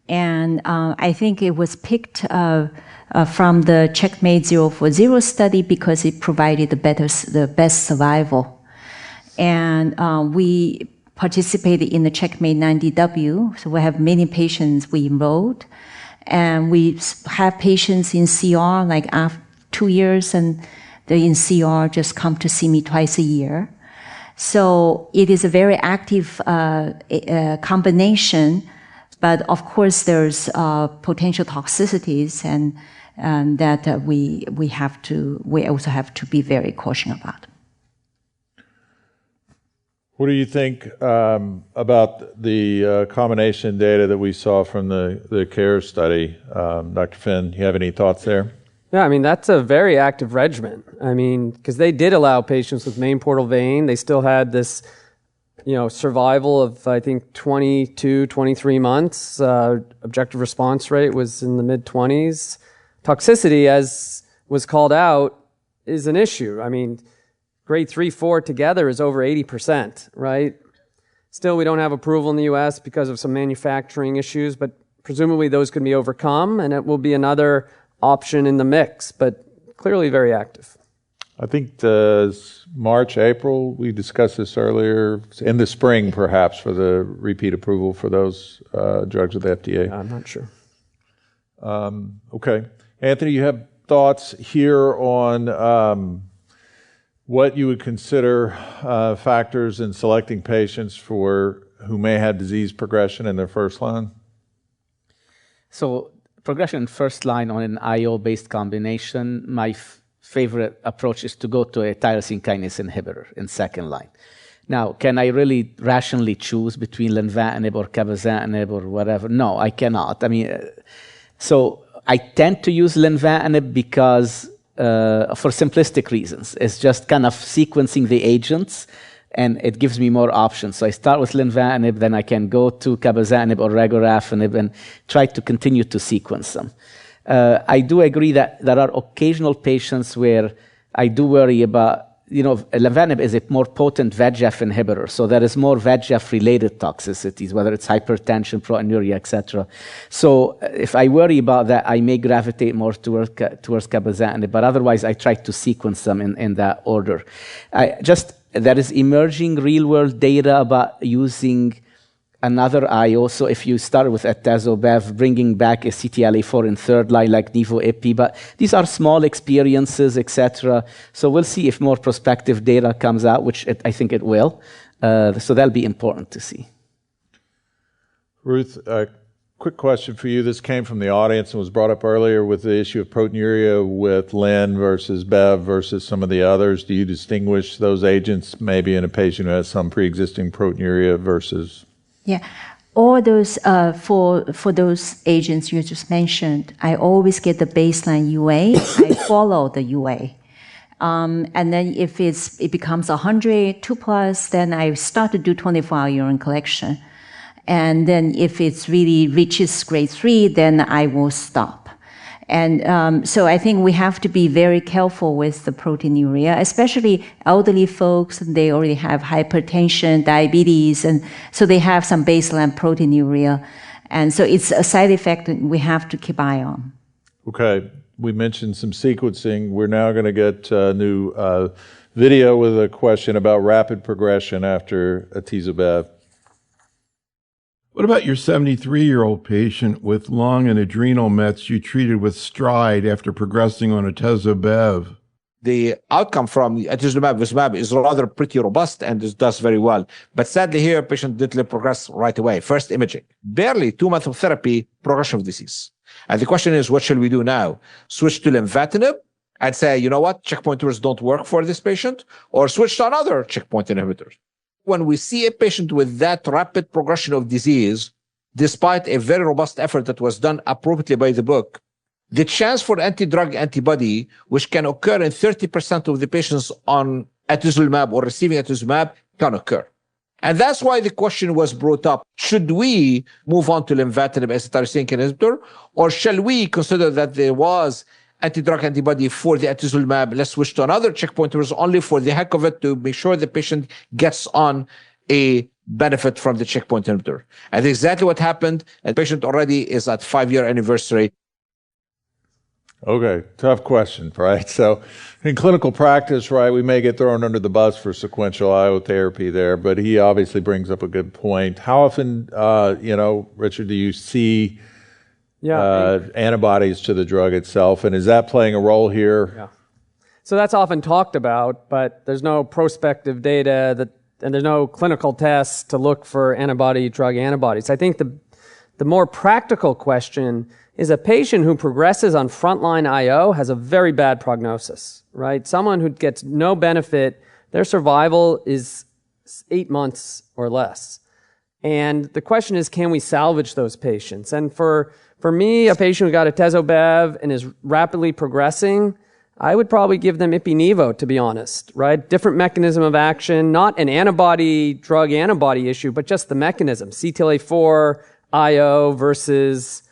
And I think it was picked from the Checkmate 040 study because it provided the best survival. And we participated in the Checkmate 90W. So we have many patients we enrolled. And we have patients in CR like after 2 years, and they're in CR, just come to see me twice a year. So it is a very active combination, but of course there's potential toxicities and that we also have to be very cautious about. What do you think about the combination data that we saw from the CARES study? Dr. Finn, you have any thoughts there? Yeah, I mean, that's a very active regimen. I mean, because they did allow patients with main portal vein. They still had this, survival of, I think, 22, 23 months. Objective response rate was in the mid-20s. Toxicity, as was called out, is an issue. I mean, grade 3, 4 together is over 80%, right? Still, we don't have approval in the U.S. because of some manufacturing issues, but presumably those can be overcome, and it will be another option in the mix, but clearly very active. I think March, April, we discussed this earlier, in the spring perhaps for the repeat approval for those drugs with the FDA. I'm not sure. Okay. Anthony, you have thoughts here on what you would consider factors in selecting patients who may have disease progression in their first line? So progression first line on an IO-based combination, my favorite approach is to go to a tyrosine kinase inhibitor in second line. Now, can I really rationally choose between lenvatinib or cabozantinib or whatever? No, I cannot. I mean, so I tend to use lenvatinib because for simplistic reasons. It's just kind of sequencing the agents, and it gives me more options. So I start with lenvatinib, then I can go to cabozantinib or regorafenib and try to continue to sequence them. I do agree that there are occasional patients where I do worry about, lenvatinib is a more potent VEGF inhibitor, so there is more VEGF-related toxicities, whether it's hypertension, proteinuria, etc. So if I worry about that, I may gravitate more towards cabozantinib, but otherwise I try to sequence them in that order. There is emerging real-world data about using another IO. So if you start with atezo-bev, bringing back a CTLA-4 in third line like nivo-ipi, but these are small experiences, etc. So we'll see if more prospective data comes out, which I think it will. So that'll be important to see. Ruth, quick question for you. This came from the audience and was brought up earlier with the issue of proteinuria with Len versus Bev versus some of the others. Do you distinguish those agents maybe in a patient who has some pre-existing proteinuria versus? Yeah. All those, for those agents you just mentioned, I always get the baseline UA. I follow the UA. And then if it becomes 100, 2+, then I start to do 24-hour urine collection. And then if it really reaches grade 3, then I will stop. And so I think we have to be very careful with the proteinuria, especially elderly folks. They already have hypertension, diabetes, and so they have some baseline proteinuria. And so it's a side effect that we have to keep eye on. Okay. We mentioned some sequencing. We're now going to get a new video with a question about rapid progression after atezo-bev. What about your 73-year-old patient with lung and adrenal mets you treated with Stride after progressing on atezo-bev? The outcome from atezolizumab is rather pretty robust and it does very well. But sadly here, patient didn't progress right away. First imaging, barely 2 months of therapy, progression of disease. And the question is, what shall we do now? Switch to lenvatinib and say, you know what, checkpoint inhibitors don't work for this patient, or switch to another checkpoint inhibitor. When we see a patient with that rapid progression of disease, despite a very robust effort that was done appropriately by the book, the chance for anti-drug antibody, which can occur in 30% of the patients on atezolizumab or receiving atezolizumab, can occur. And that's why the question was brought up. Should we move on to lenvatinib as a tyrosine kinase inhibitor, or shall we consider that there was anti-drug antibody for the atezolizumab? Let's switch to another checkpoint inhibitor only for the heck of it to make sure the patient gets on a benefit from the checkpoint inhibitor. And exactly what happened. And the patient already is at 5-year anniversary. Okay, tough question, right? So in clinical practice, right, we may get thrown under the bus for sequential IO therapy there, but he obviously brings up a good point. How often, Richard, do you see antibodies to the drug itself, and is that playing a role here? Yeah. So that's often talked about, but there's no prospective data and there's no clinical tests to look for drug antibodies. I think the more practical question is a patient who progresses on frontline IO has a very bad prognosis, right? Someone who gets no benefit, their survival is 8 months or less. And the question is, can we salvage those patients? And for me, a patient who got atezo-bev and is rapidly progressing, I would probably give them ipi-nivo, to be honest, right? Different mechanism of action, not an drug antibody issue, but just the mechanism, CTLA-4, IO versus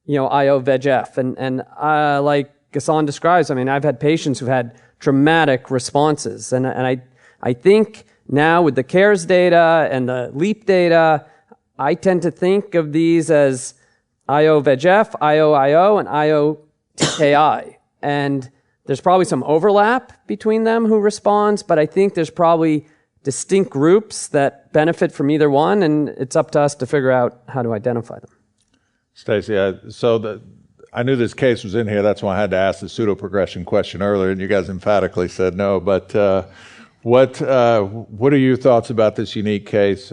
IO VEGF. And like Ghassan describes, I mean, I've had patients who've had dramatic responses. And I think now with the CARES data and the LEAP data, I tend to think of these as IO VEGF, IO, and IO TKI. And there's probably some overlap between them who responds, but I think there's probably distinct groups that benefit from either one, and it's up to us to figure out how to identify them. Stacey, I knew this case was in here. That's why I had to ask the pseudoprogression question earlier, and you guys emphatically said no. But what are your thoughts about this unique case?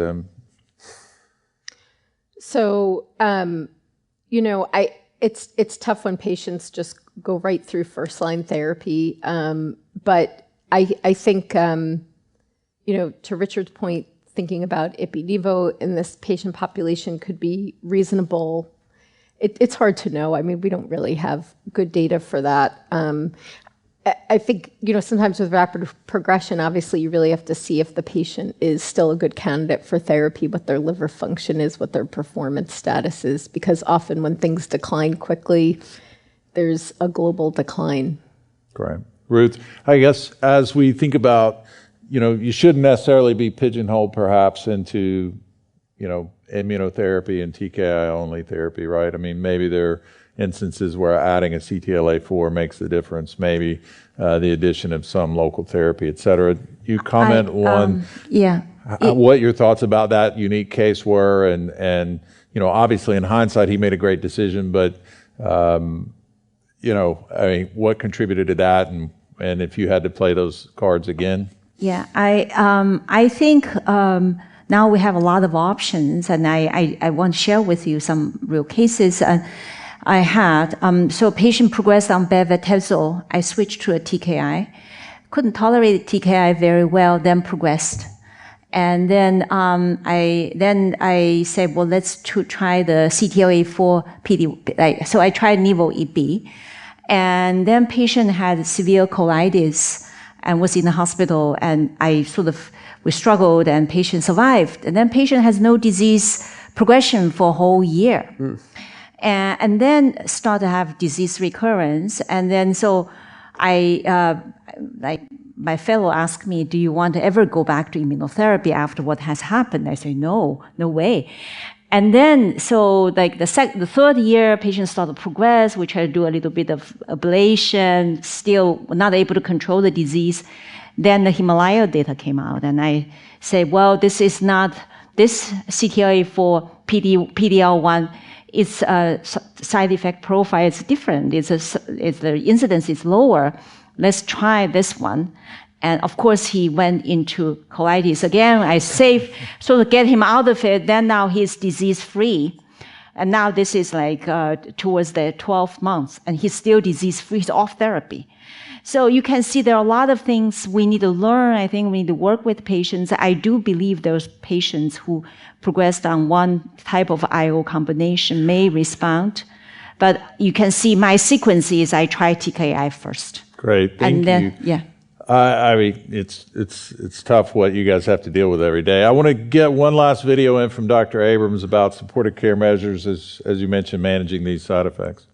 It's tough when patients just go right through first-line therapy. But I think, to Richard's point, thinking about ipi-nivo in this patient population could be reasonable. It's hard to know. I mean, we don't really have good data for that. I think, sometimes with rapid progression, obviously you really have to see if the patient is still a good candidate for therapy, what their liver function is, what their performance status is, because often when things decline quickly, there's a global decline. Great. Ruth, I guess as we think about, you shouldn't necessarily be pigeonholed perhaps into, immunotherapy and TKI only therapy, right? I mean, maybe there are instances where adding a CTLA-4 makes the difference, maybe the addition of some local therapy, et cetera. You comment on what your thoughts about that unique case were, and obviously in hindsight he made a great decision, but what contributed to that, and if you had to play those cards again? Yeah, I think now we have a lot of options, and I want to share with you some real cases I had. So a patient progressed on bev-atezo. I switched to a TKI. Couldn't tolerate TKI very well, then progressed. And then I said, well, let's try the CTLA-4 PD. So I tried nivo-EB. And then patient had severe colitis and was in the hospital, and we struggled, and patient survived. And then patient has no disease progression for a whole year. And then start to have disease recurrence. And then so my fellow asked me, do you want to ever go back to immunotherapy after what has happened? I say, no way. And then, so the third year, patients started to progress. We tried to do a little bit of ablation, still not able to control the disease. Then the Himalaya data came out, and I say, well, this is not, this CTLA-4 PD-L1, its side effect profile is different. The incidence is lower. Let's try this one. And of course, he went into colitis again. I saved, so to get him out of it, then now he's disease-free. And now this is towards the 12 months, and he's still disease-free. He's off therapy. So you can see there are a lot of things we need to learn. I think we need to work with patients. I do believe those patients who progressed on one type of IO combination may respond. But you can see my sequence is I try TKI first. Great, thank you. Yeah. I mean, it's tough what you guys have to deal with every day. I want to get one last video in from Dr. Abrams about supportive care measures, as you mentioned, managing these side effects.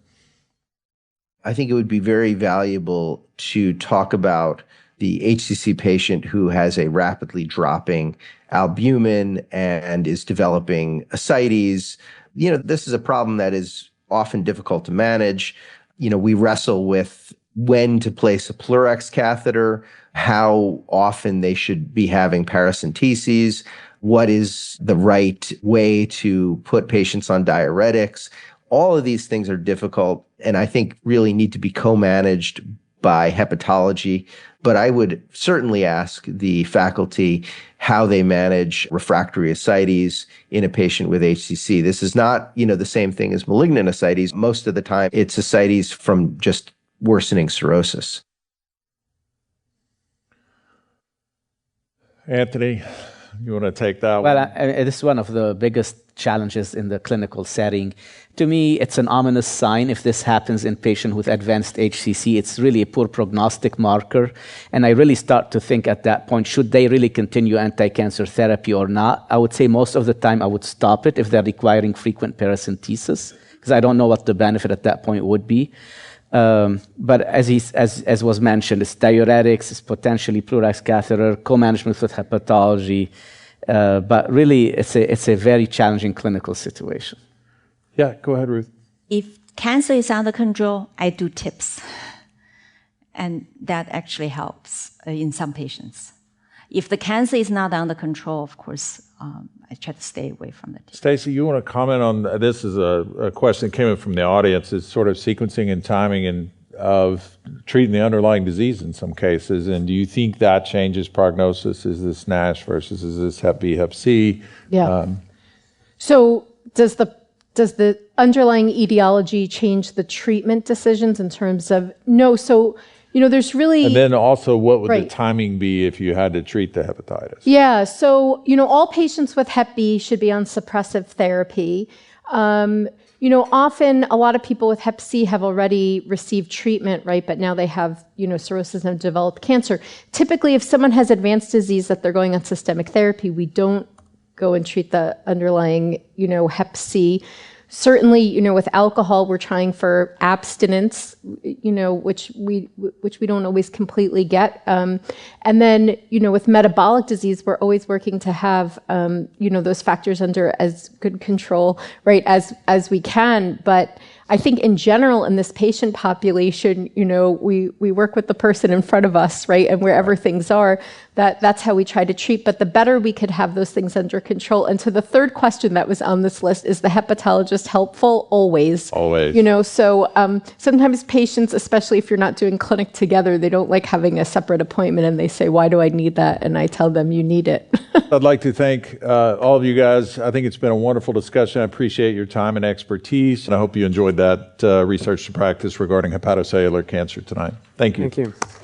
I think it would be very valuable to talk about the HCC patient who has a rapidly dropping albumin and is developing ascites. This is a problem that is often difficult to manage. We wrestle with when to place a Pleurex catheter, how often they should be having paracenteses, what is the right way to put patients on diuretics. All of these things are difficult and I think really need to be co-managed by hepatology. But I would certainly ask the faculty how they manage refractory ascites in a patient with HCC. This is not, the same thing as malignant ascites. Most of the time, it's ascites from just worsening cirrhosis. Anthony, you want to take that one? Well, this is one of the biggest challenges in the clinical setting. To me, it's an ominous sign if this happens in patients with advanced HCC. It's really a poor prognostic marker. And I really start to think at that point, should they really continue anti-cancer therapy or not? I would say most of the time I would stop it if they're requiring frequent paracentesis, because I don't know what the benefit at that point would be. But as was mentioned, it's diuretics, it's potentially Pleurex catheter, co-management with hepatology. But really, it's a very challenging clinical situation. Yeah, go ahead, Ruth. If cancer is under control, I do TIPS. And that actually helps in some patients. If the cancer is not under control, of course, I try to stay away from the TIPS. Stacey, you want to comment on this? Is a question that came in from the audience, is sort of sequencing and timing of treating the underlying disease in some cases. And do you think that changes prognosis? Is this NASH versus is this Hep B, Hep C? Yeah. So does the underlying etiology change the treatment decisions in terms of, no, so, there's really... And then also, what would the timing be if you had to treat the hepatitis? Yeah, so, all patients with Hep B should be on suppressive therapy. Often a lot of people with Hep C have already received treatment, right? But now they have, cirrhosis and have developed cancer. Typically, if someone has advanced disease that they're going on systemic therapy, we don't go and treat the underlying, Hep C. Certainly, with alcohol, we're trying for abstinence, which we don't always completely get. And then, with metabolic disease, we're always working to have, those factors under as good control, right, as we can. But I think in general in this patient population, we work with the person in front of us, right? And wherever things are, that's how we try to treat. But the better we could have those things under control. And to the third question that was on this list, is the hepatologist helpful? Always. Always. So sometimes patients, especially if you're not doing clinic together, they don't like having a separate appointment and they say, why do I need that? And I tell them, you need it. I'd like to thank all of you guys. I think it's been a wonderful discussion. I appreciate your time and expertise, and I hope you enjoyed that research to practice regarding hepatocellular cancer tonight. Thank you. Thank you.